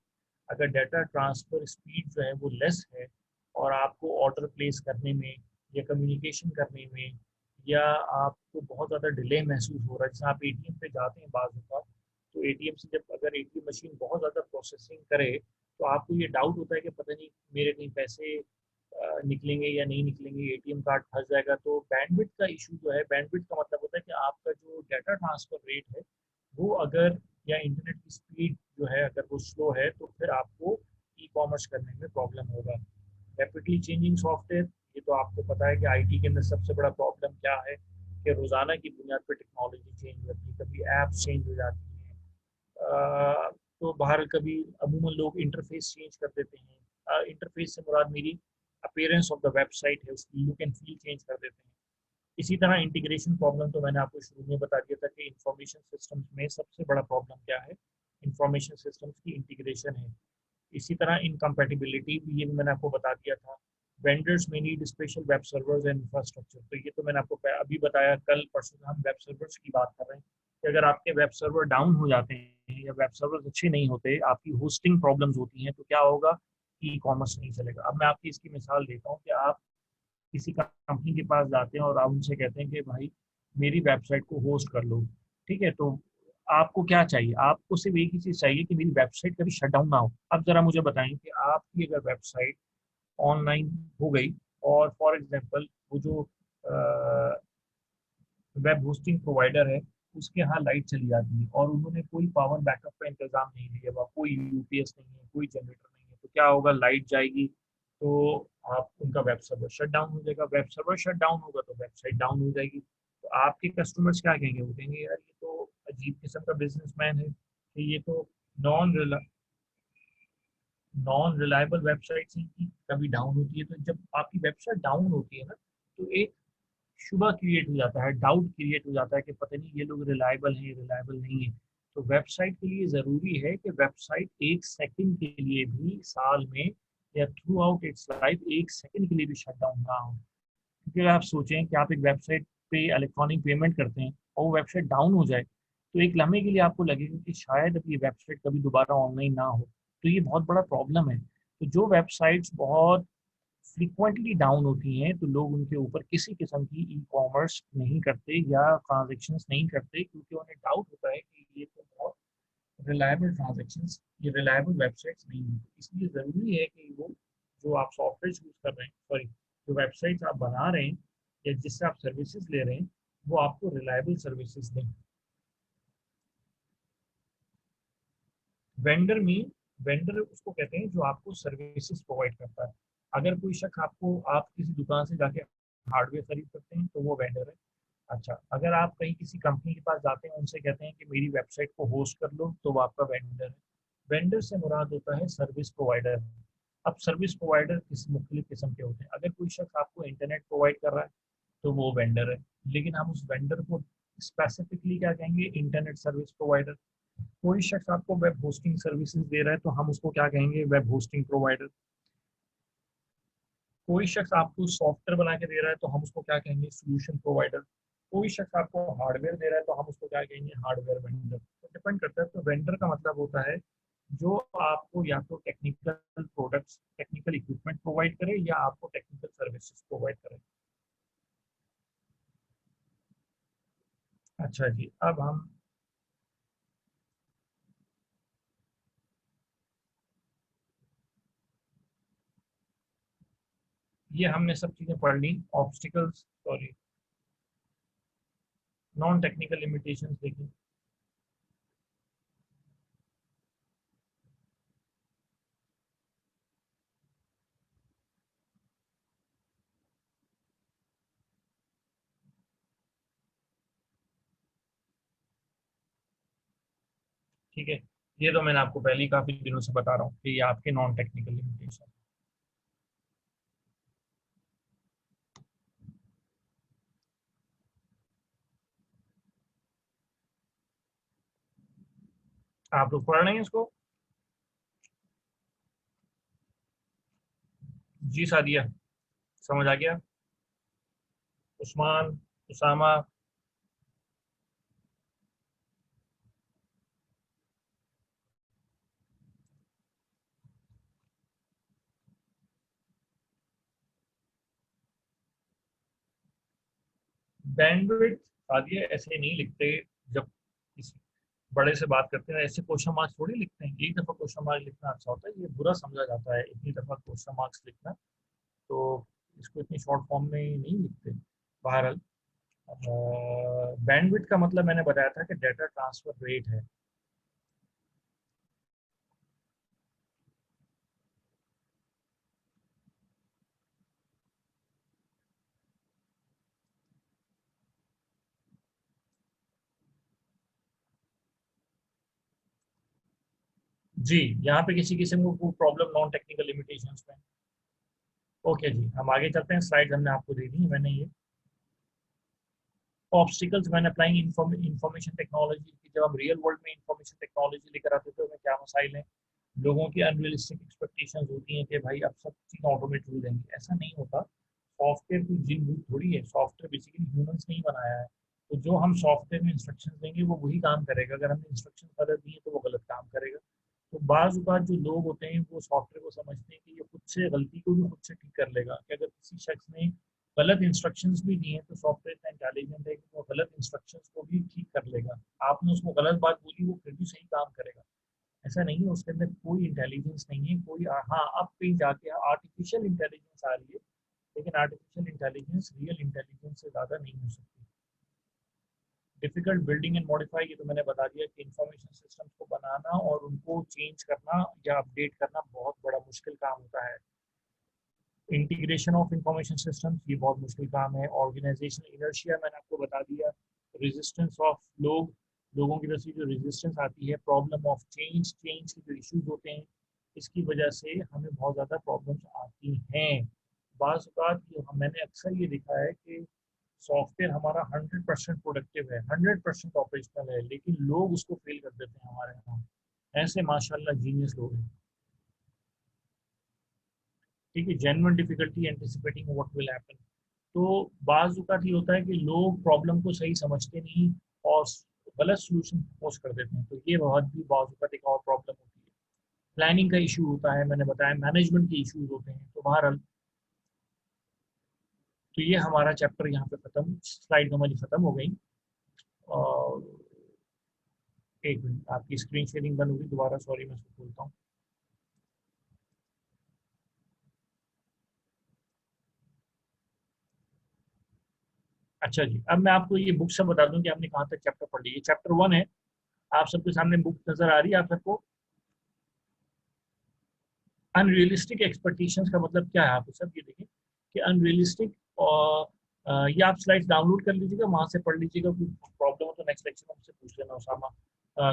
अगर डाटा ट्रांसफ़र स्पीड जो है वो लेस है, और आपको ऑर्डर प्लेस करने में या कम्युनिकेशन करने में, या आपको बहुत ज़्यादा डिले महसूस हो रहा है, जैसे आप एटीएम पे जाते हैं बाज़ का, तो एटीएम से जब अगर एटीएम मशीन बहुत ज़्यादा प्रोसेसिंग करे तो आपको ये डाउट होता है कि पता नहीं मेरे कहीं पैसे निकलेंगे या नहीं निकलेंगे, एटीएम कार्ड फंस जाएगा। तो बैंडविड्थ का इशू जो है, बैंडविड्थ का मतलब होता है कि आपका जो डाटा ट्रांसफर रेट है वो अगर, या इंटरनेट की स्पीड जो है अगर वो स्लो है, तो फिर आपको ई कॉमर्स करने में प्रॉब्लम होगा। रैपिडली चेंजिंग सॉफ्टवेयर, ये तो आपको पता है कि आईटी के अंदर सबसे बड़ा प्रॉब्लम क्या है कि रोज़ाना की बुनियाद पर टेक्नोलॉजी चेंज होती है, कभी ऐप्स चेंज हो जाती हैं, तो बाहर कभी अमूमन लोग इंटरफेस चेंज कर देते हैं। इंटरफेस से मुराद मेरी अपीयरेंस ऑफ द वेबसाइट है, उसकी लुक एंड फील चेंज कर देते हैं। इसी तरह इंटीग्रेशन प्रॉब्लम तो मैंने आपको शुरू में बता दिया था कि इंफॉर्मेशन सिस्टम्स में सबसे बड़ा प्रॉब्लम क्या है, इंफॉर्मेशन सिस्टम्स की इंटीग्रेशन है। इसी तरह इनकम्पैटिबिलिटी भी, ये भी मैंने आपको बता दिया था। वेंडर्स में need special web servers and infrastructure, तो ये तो मैंने आपको अभी बताया, कल परसों हम वेब सर्वर्स की बात कर रहे हैं कि अगर आपके वेब सर्वर डाउन हो जाते हैं या वेब सर्वर अच्छे नहीं होते, आपकी होस्टिंग प्रॉब्लम्स होती हैं, तो क्या होगा, ई कॉमर्स नहीं चलेगा। अब मैं आपकी इसकी मिसाल देता हूँ कि आप किसी कंपनी के पास जाते हैं और आप उनसे कहते हैं कि भाई मेरी वेबसाइट को होस्ट कर लो। ठीक है, तो आपको क्या चाहिए, आपको सिर्फ एक ही चीज़ चाहिए कि मेरी वेबसाइट कभी शट डाउन ना हो। अब ज़रा मुझे बताएं कि आपकी अगर वेबसाइट ऑनलाइन हो गई, और फॉर एग्जांपल वो जो वेब होस्टिंग प्रोवाइडर है उसके यहाँ लाइट चली जाती है, और उन्होंने कोई पावर बैकअप का इंतजाम नहीं लिया हुआ, कोई यूपीएस नहीं है, कोई जनरेटर नहीं है, तो क्या होगा, लाइट जाएगी, तो आप उनका वेब सर्वर शट डाउन हो जाएगा। वेब सर्वर शट डाउन होगा तो वेबसाइट डाउन हो जाएगी। तो आपके कस्टमर्स क्या कहेंगे? वो कहेंगे यार ये तो अजीब किस्म का बिजनेसमैन है कि ये तो नॉन नॉन रिलायबल वेबसाइट की कभी डाउन होती है। तो जब आपकी वेबसाइट डाउन होती है ना, तो एक शुबा क्रिएट हो जाता है, डाउट क्रिएट हो जाता है कि पता नहीं ये लोग रिलायबल हैं, रिलायबल नहीं है। तो वेबसाइट के लिए ज़रूरी है कि वेबसाइट एक सेकंड के लिए भी साल में या थ्रू आउट इट्स लाइफ एक सेकंड के लिए भी शट डाउन ना हो। क्योंकि अगर आप सोचें कि आप एक वेबसाइट पे इलेक्ट्रॉनिक पेमेंट करते हैं और वो वेबसाइट डाउन हो जाए, तो एक लम्हे के लिए आपको लगेगा कि शायद अब ये वेबसाइट कभी दोबारा ऑनलाइन ना हो। तो ये बहुत बड़ा प्रॉब्लम है। तो जो वेबसाइट्स बहुत फ्रीक्वेंटली डाउन होती हैं, तो लोग उनके ऊपर किसी किस्म की ई कॉमर्स नहीं करते या ट्रांजेक्शन्स नहीं करते, क्योंकि उन्हें डाउट होता है कि ये तो बहुत रिलायबल ट्रांजेक्शन्स, ये रिलायबल वेबसाइट्स नहीं है। इसलिए ज़रूरी है कि वो जो आप सॉफ्टवेयर यूज़ कर रहे हैं, सॉरी, जो वेबसाइट्स आप बना रहे हैं या जिससे आप सर्विसेज ले रहे हैं, वो आपको रिलायबल सर्विसेज दें। वेंडर में, वेंडर उसको कहते हैं जो आपको सर्विसेज प्रोवाइड करता है। अगर कोई शख्स आपको, आप किसी दुकान से जाके हार्डवेयर खरीद सकते हैं तो वो वेंडर है। अच्छा, अगर आप कहीं किसी कंपनी के पास जाते हैं, उनसे कहते हैं कि मेरी वेबसाइट को होस्ट कर लो, तो वो आपका वेंडर है। वेंडर से मुराद होता है सर्विस प्रोवाइडर। अब सर्विस प्रोवाइडर किस मुख्तलिफ किस्म के होते हैं। अगर कोई शख्स आपको इंटरनेट प्रोवाइड कर रहा है तो वो वेंडर है, लेकिन हम उस वेंडर को स्पेसिफिकली क्या कहेंगे? Internet service provider. कोई शख्स आपको वेब होस्टिंग सर्विसेज दे रहा है तो हम उसको क्या कहेंगे? Web hosting provider. कोई शख्स आपको सॉफ्टवेयर बना के दे रहा है तो हम उसको क्या कहेंगे? Solution provider. कोई शख्स आपको हार्डवेयर दे रहा है तो हम उसको क्या कहेंगे? Hardware vendor. तो डिपेंड करता है। तो वेंडर का मतलब होता है जो आपको या तो technical products, technical equipment provide करे या आपको टेक्निकल सर्विसेज प्रोवाइड करे। अच्छा जी, अब हम ये हमने सब चीज़ें पढ़ ली। Obstacles, sorry, non technical limitations देखी। ठीक है, ये तो मैंने आपको पहले ही काफ़ी दिनों से बता रहा हूँ कि ये आपके नॉन टेक्निकल लिमिटेशन। आप लोग पढ़ रहे हैं इसको? जी सादिया, समझ आ गया? उस्मान, उसामा। बैंडविड्थ सादिया ऐसे नहीं लिखते। जब किसी बड़े से बात करते हैं ऐसे क्वेश्चन मार्क्स थोड़ी लिखते हैं। एक दफ़ा क्वेश्चन मार्क लिखना अच्छा होता है, ये बुरा समझा जाता है इतनी दफ़ा क्वेश्चन मार्क्स लिखना। तो इसको इतनी शॉर्ट फॉर्म में नहीं लिखते। बहरहाल, बैंडविड्थ का मतलब मैंने बताया था कि डाटा ट्रांसफर रेट है। जी, यहाँ पे किसी किस्म को प्रॉब्लम नॉन टेक्निकल लिमिटेशंस में। ओके जी, हम आगे चलते हैं। स्लाइड हमने आपको दे दी है मैंने ये। ऑब्स्टिकल्स मैंने अप्लाइंग इंफॉर्मेशन टेक्नोलॉजी की, जब हम रियल वर्ल्ड में इंफॉर्मेशन टेक्नोलॉजी लेकर आते थे, उसमें क्या मसाइल हैं? लोगों की अनरियलिस्टिक एक्सपेक्टेशंस होती हैं कि भाई अब सब चीज़ें ऑटोमेट हो जाएंगी। ऐसा नहीं होता। सॉफ्टवेयर कोई जिन भूत थोड़ी है। सॉफ्टवेयर बेसिकली ह्यूमंस ने ही बनाया है। तो जो हम सॉफ्टवेयर में इंस्ट्रक्शंस देंगे वो वही काम करेगा। अगर हमने इंस्ट्रक्शन गलत दिए तो वो गलत काम करेगा। तो बाज़ औक़ात जो लोग होते हैं वो सॉफ्टवेयर को समझते हैं कि ये खुद से गलती को भी खुद से ठीक कर लेगा, कि अगर किसी शख्स ने गलत इंस्ट्रक्शंस भी दिए हैं तो सॉफ्टवेयर इतना इंटेलिजेंट है कि वो गलत इंस्ट्रक्शंस को भी ठीक कर लेगा। आपने उसको गलत बात बोली, वो फिर भी सही काम करेगा। ऐसा नहीं है, उसके अंदर कोई इंटेलिजेंस नहीं है कोई। हाँ, अब कहीं जाके आर्टिफिशियल इंटेलिजेंस आ रही है, लेकिन आर्टिफिशियल इंटेलिजेंस रियल इंटेलिजेंस से ज़्यादा नहीं हो सकती। डिफिकल्ट बिल्डिंग एंड मॉडिफाई, ये तो मैंने बता दिया कि इंफॉर्मेशन सिस्टम्स को बनाना और उनको चेंज करना या अपडेट करना बहुत बड़ा मुश्किल काम होता है। इंटीग्रेशन ऑफ इंफॉर्मेशन सिस्टम, ये बहुत मुश्किल काम है। ऑर्गेनाइजेशनल इनर्शिया मैंने आपको बता दिया। रेजिस्टेंस ऑफ लोगों की तरफ से जो रेजिस्टेंस आती है। प्रॉब्लम ऑफ चेंज के जो इश्यूज होते हैं, इसकी वजह से हमें बहुत ज़्यादा प्रॉब्लम्स आती हैं। बाज़ औक़ात मैंने अक्सर ये देखा है कि सॉफ्टवेयर हमारा 100% प्रोडक्टिव है, 100% ऑपरेशनल है, लेकिन लोग उसको फेल कर देते हैं हमारे यहाँ। ऐसे माशाल्लाह जीनियस लोग हैं। ठीक है, genuine difficulty anticipating what will happen. तो बाज़ औक़ात ये होता है कि लोग प्रॉब्लम को सही समझते नहीं और गलत सॉल्यूशन प्रपोज कर देते हैं, तो ये बहुत भी बाज़ औक़ात एक और प्रॉब्लम होती है। प्लानिंग का इशू होता है, मैंने बताया मैनेजमेंट के इश्यूज होते हैं। तो बहरहाल, तो ये हमारा चैप्टर यहाँ पे खत्म, स्लाइड हमारी खत्म हो गई। और एक मिनट, आपकी स्क्रीन शेयरिंग बंद होगी दोबारा, सॉरी मैं इसको खोलता हूँ। अच्छा जी, अब मैं आपको ये बुक से बता दूं कि आपने कहाँ तक चैप्टर पढ़ लिया। चैप्टर 1 है, आप सबके सामने बुक नजर आ रही है आप सबको। अनरियलिस्टिक एक्सपेक्टेशंस का मतलब क्या है, आप सब ये देखें कि अनरियलिस्टिक। और ये आप स्लाइड्स डाउनलोड कर लीजिएगा, वहां से पढ़ लीजिएगा। कोई प्रॉब्लम हो तो नेक्स्ट लेक्चर में मुझसे पूछ लेना उसामा,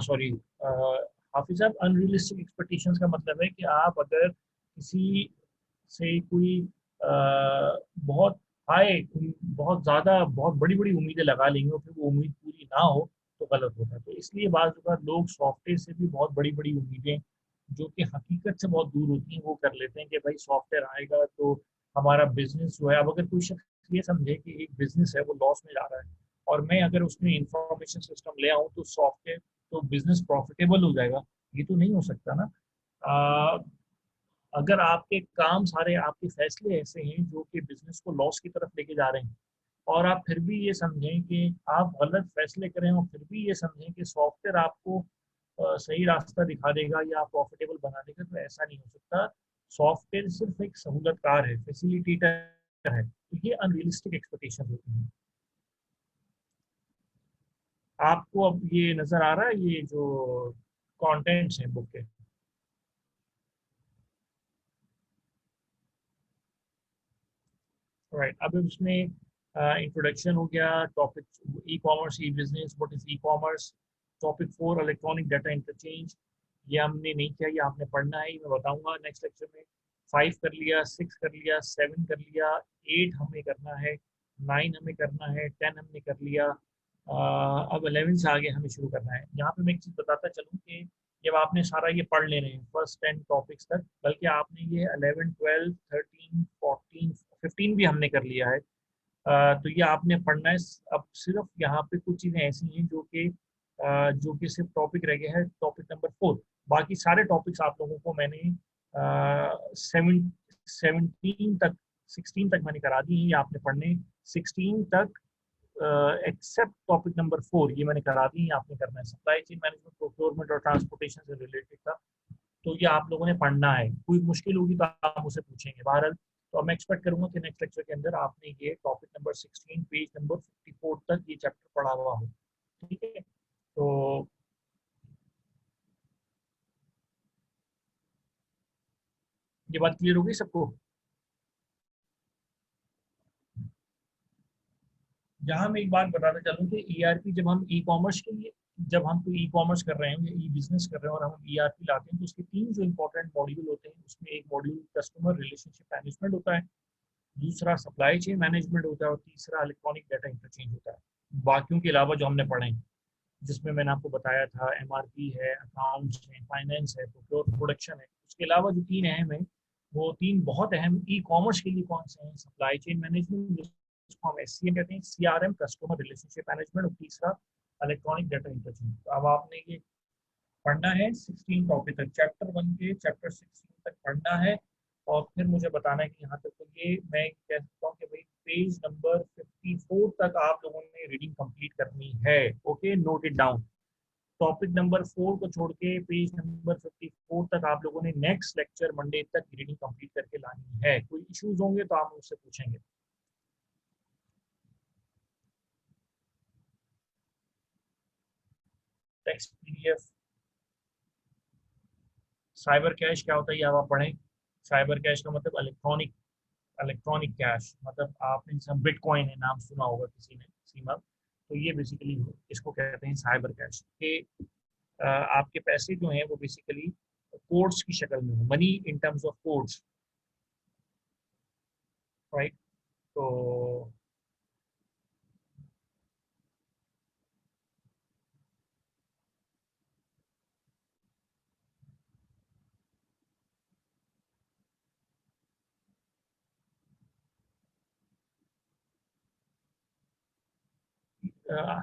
सॉरी हाफिज साहब। अनरियलिस्टिक एक्सपेक्टेशंस का मतलब है कि आप अगर किसी से कोई बहुत हाई, बहुत ज़्यादा, बहुत बड़ी बड़ी उम्मीदें लगा लेंगे और फिर वो उम्मीद पूरी ना हो तो गलत होता है। तो इसलिए बाज़ बार लोग सॉफ्टवेयर से भी बहुत बड़ी बड़ी उम्मीदें जो कि हकीकत से बहुत दूर होती हैं वो कर लेते हैं कि भाई सॉफ्टवेयर आएगा तो हमारा बिजनेस जो है। अब अगर कोई शख्स ये समझे कि एक बिजनेस है वो लॉस में जा रहा है और मैं अगर उसमें इंफॉर्मेशन सिस्टम ले आऊँ तो सॉफ्टवेयर तो बिजनेस प्रॉफिटेबल हो जाएगा, ये तो नहीं हो सकता ना। अगर आपके काम सारे, आपके फैसले ऐसे हैं जो कि बिजनेस को लॉस की तरफ लेके जा रहे हैं और आप फिर भी ये समझें कि आप गलत फैसले करें और फिर भी ये समझें कि सॉफ्टवेयर आपको सही रास्ता दिखा देगा या प्रॉफिटेबल बना देगा, तो ऐसा नहीं हो सकता। सॉफ्टवेयर सिर्फ एक सहूलतकार है, फैसिलिटेटर है। तो ये अनरियलिस्टिक एक्सपेक्टेशन होती हैं। आपको अब ये नजर आ रहा है ये जो कंटेंट्स हैं बुक के। राइट, अब उसमें इंट्रोडक्शन हो गया, topic e commerce, E business, what is e commerce. Topic 4 electronic data interchange, ये हमने नहीं किया, ये आपने पढ़ना है, ये मैं बताऊंगा नेक्स्ट लेक्चर में। 5 कर लिया, 6 कर लिया, 7 कर लिया, 8 हमें करना है, 9 हमें करना है, 10 हमने कर लिया। अब 11 से आगे हमें शुरू करना है। यहाँ पे मैं एक चीज़ बताता चलूँ कि जब आपने सारा ये पढ़ लेने हैं फर्स्ट 10 टॉपिक्स तक, बल्कि आपने ये 11, 12, 13, 14, 15 भी हमने कर लिया है। तो ये आपने पढ़ना है। अब सिर्फ यहाँ पे कुछ चीज़ें ऐसी हैं जो कि सिर्फ टॉपिक रह गया है, टॉपिक नंबर 4। बाकी सारे टॉपिक्स आप लोगों को मैंने 17 तक, 16 तक मैंने करा दी है, ये आपने पढ़ने 16 तक, एक्सेप्ट टॉपिक नंबर 4 ये मैंने करा दी है, आपने करना है। सप्लाई चेन मैनेजमेंट, प्रोक्योरमेंट और ट्रांसपोर्टेशन से रिलेटेड था, तो ये आप लोगों ने पढ़ना है। कोई मुश्किल होगी तो आप मुझसे पूछेंगे बहरहाल। तो अब मैं एक्सपेक्ट करूंगा कि नेक्स्ट लेक्चर के अंदर आपने ये टॉपिक नंबर 16 पेज नंबर 54 तक ये चैप्टर पढ़ा हुआ हो। ठीक है, तो ये बात क्लियर होगी सबको। यहाँ मैं एक बात बताना चाहूँ कि ईआरपी, जब हम ई कॉमर्स के लिए, जब हम कोई ई कॉमर्स कर रहे हैं या ई बिजनेस कर रहे हैं और हम ईआरपी लाते हैं तो उसके 3 जो इंपॉर्टेंट मॉड्यूल होते हैं, उसमें एक मॉड्यूल कस्टमर रिलेशनशिप मैनेजमेंट होता है, दूसरा सप्लाई चेन मैनेजमेंट होता है और तीसरा इलेक्ट्रॉनिक डाटा इंटरचेंज होता है। बाकियों के अलावा जो हमने पढ़े हैं, जिसमें मैंने आपको बताया था एमआरपी है, अकाउंट्स है, फाइनेंस है, प्रोक्योर प्रोडक्शन है, उसके अलावा जो 3 अहम है, वो 3 बहुत अहम ई कॉमर्स के लिए कौन से हैं? सप्लाई चेन मैनेजमेंट, जिसको हम एससीएम कहते हैं, सीआरएम कस्टमर रिलेशनशिप मैनेजमेंट, और तीसरा इलेक्ट्रॉनिक डाटा इंटरचेंज। तो अब आपने ये पढ़ना है 16 टॉपिक तक, चैप्टर 1 के चैप्टर 16 तक पढ़ना है। और फिर मुझे बताना है कि यहाँ तक, तो ये मैं कह सकता हूँ कि भाई पेज नंबर 54 तक आप लोगों ने रीडिंग कंप्लीट करनी है। Okay, note it down. Topic number 4 को छोड़ के पेज नंबर 54 तक आप लोगों ने नेक्स्ट लेक्चर मंडे तक रीडिंग कंप्लीट करके लानी है। कोई इश्यूज होंगे तो आप मुझसे पूछेंगे। टेक्स्ट पीडीएफ, साइबर कैश क्या होता है ये अब आप पढ़ें। साइबर कैश का मतलब इलेक्ट्रॉनिक इलेक्ट्रॉनिक कैश मतलब आपने जैसे बिटकॉइन है नाम सुना होगा किसी ने, सीमा, तो ये बेसिकली इसको कहते हैं साइबर कैश के। आपके पैसे जो हैं वो बेसिकली कोड्स की शक्ल में हो, money in terms of codes, right. तो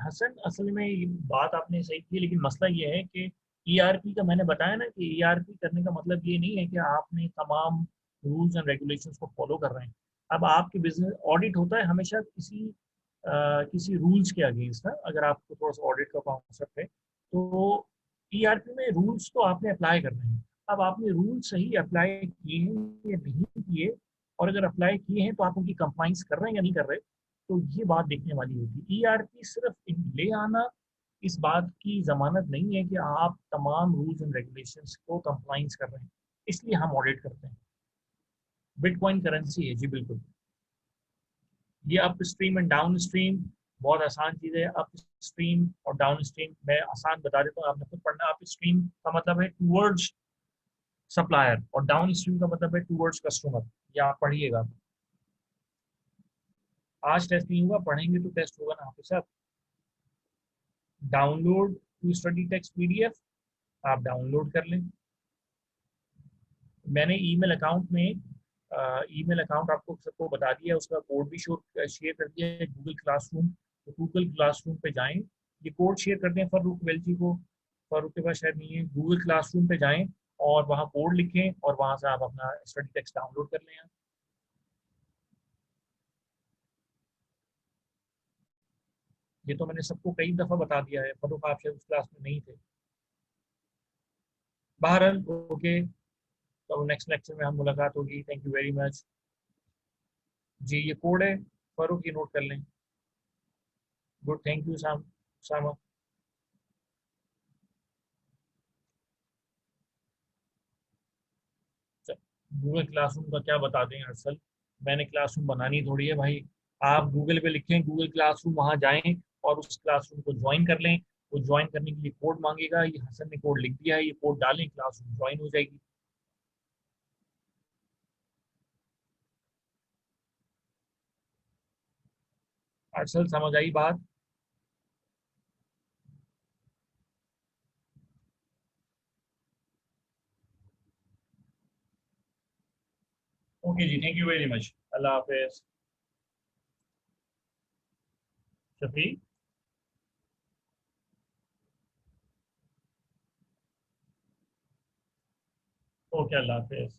हसन, असल में ये बात आपने सही की, लेकिन मसला ये है कि ईआरपी का मैंने बताया ना कि ईआरपी करने का मतलब ये नहीं है कि आपने तमाम रूल्स एंड रेगुलेशंस को फॉलो कर रहे हैं। अब आपके बिजनेस ऑडिट होता है हमेशा किसी रूल्स के अगेंस्ट ना, अगर आपको थोड़ा सा ऑडिट का कॉन्सेप्ट है तो ईआरपी में रूल्स तो आपने अप्लाई करने हैं। अब आपने रूल सही अप्लाई किए हैं या नहीं किए, और अगर अप्लाई किए हैं तो आप उनकी कंप्लाइंस कर रहे हैं या नहीं कर रहे, तो ये बात देखने वाली होगी। ईआरपी सिर्फ ले आना इस बात की जमानत नहीं है कि आप तमाम रूल्स एंड रेगुलेशंस को कंप्लाइंस कर रहे हैं, इसलिए हम ऑडिट करते हैं। बिटकॉइन करेंसी है जी, बिल्कुल। ये up stream and down stream बहुत आसान चीज़ है। अप स्ट्रीम और डाउन स्ट्रीम मैं आसान बता देता हूँ, आपने खुद पढ़ना। अप स्ट्रीम का मतलब है टूवर्ड्स सप्लायर, और डाउन स्ट्रीम का मतलब है टूवर्ड्स कस्टमर। ये आप पढ़िएगा। आज टेस्ट नहीं हुआ, पढ़ेंगे तो टेस्ट होगा ना आपके साथ। Download to study text PDF, आप डाउनलोड कर लें। मैंने ईमेल अकाउंट में ईमेल अकाउंट आपको सबको बता दिया, उसका कोड भी शेयर कर दिया है, गूगल क्लासरूम। तो गूगल क्लासरूम पे जाएं, ये कोड शेयर कर दें फारूक वेल्ची को, फारूक के पास शायद नहीं है। गूगल क्लासरूम पे जाएं और वहाँ कोड लिखें और वहाँ से आप अपना स्टडी टेक्स्ट डाउनलोड कर लें। ये तो मैंने सबको कई दफ़ा बता दिया है, फारूक आप शायद उस क्लास में नहीं थे। बहरहाल ओके, तो नेक्स्ट लेक्चर में हम मुलाकात होगी। Thank you very much. जी ये कोड है फारूक, ये नोट कर लें। Good, thank you Sama. Google classroom का क्या बता दें अरसल, मैंने क्लासरूम बनानी थोड़ी है भाई। आप गूगल पे लिखें गूगल क्लासरूम, वहाँ जाएं और उस क्लासरूम को ज्वाइन कर लें। वो ज्वाइन करने के लिए कोड मांगेगा, ये हसन ने कोड लिख दिया है, ये कोड डालें, क्लासरूम ज्वाइन हो जाएगी। अरसल समझ आई बात? ओके जी, थैंक यू वेरी मच। अल्लाह हाफिज। शफी। ओके, अल्लाह हाफिज।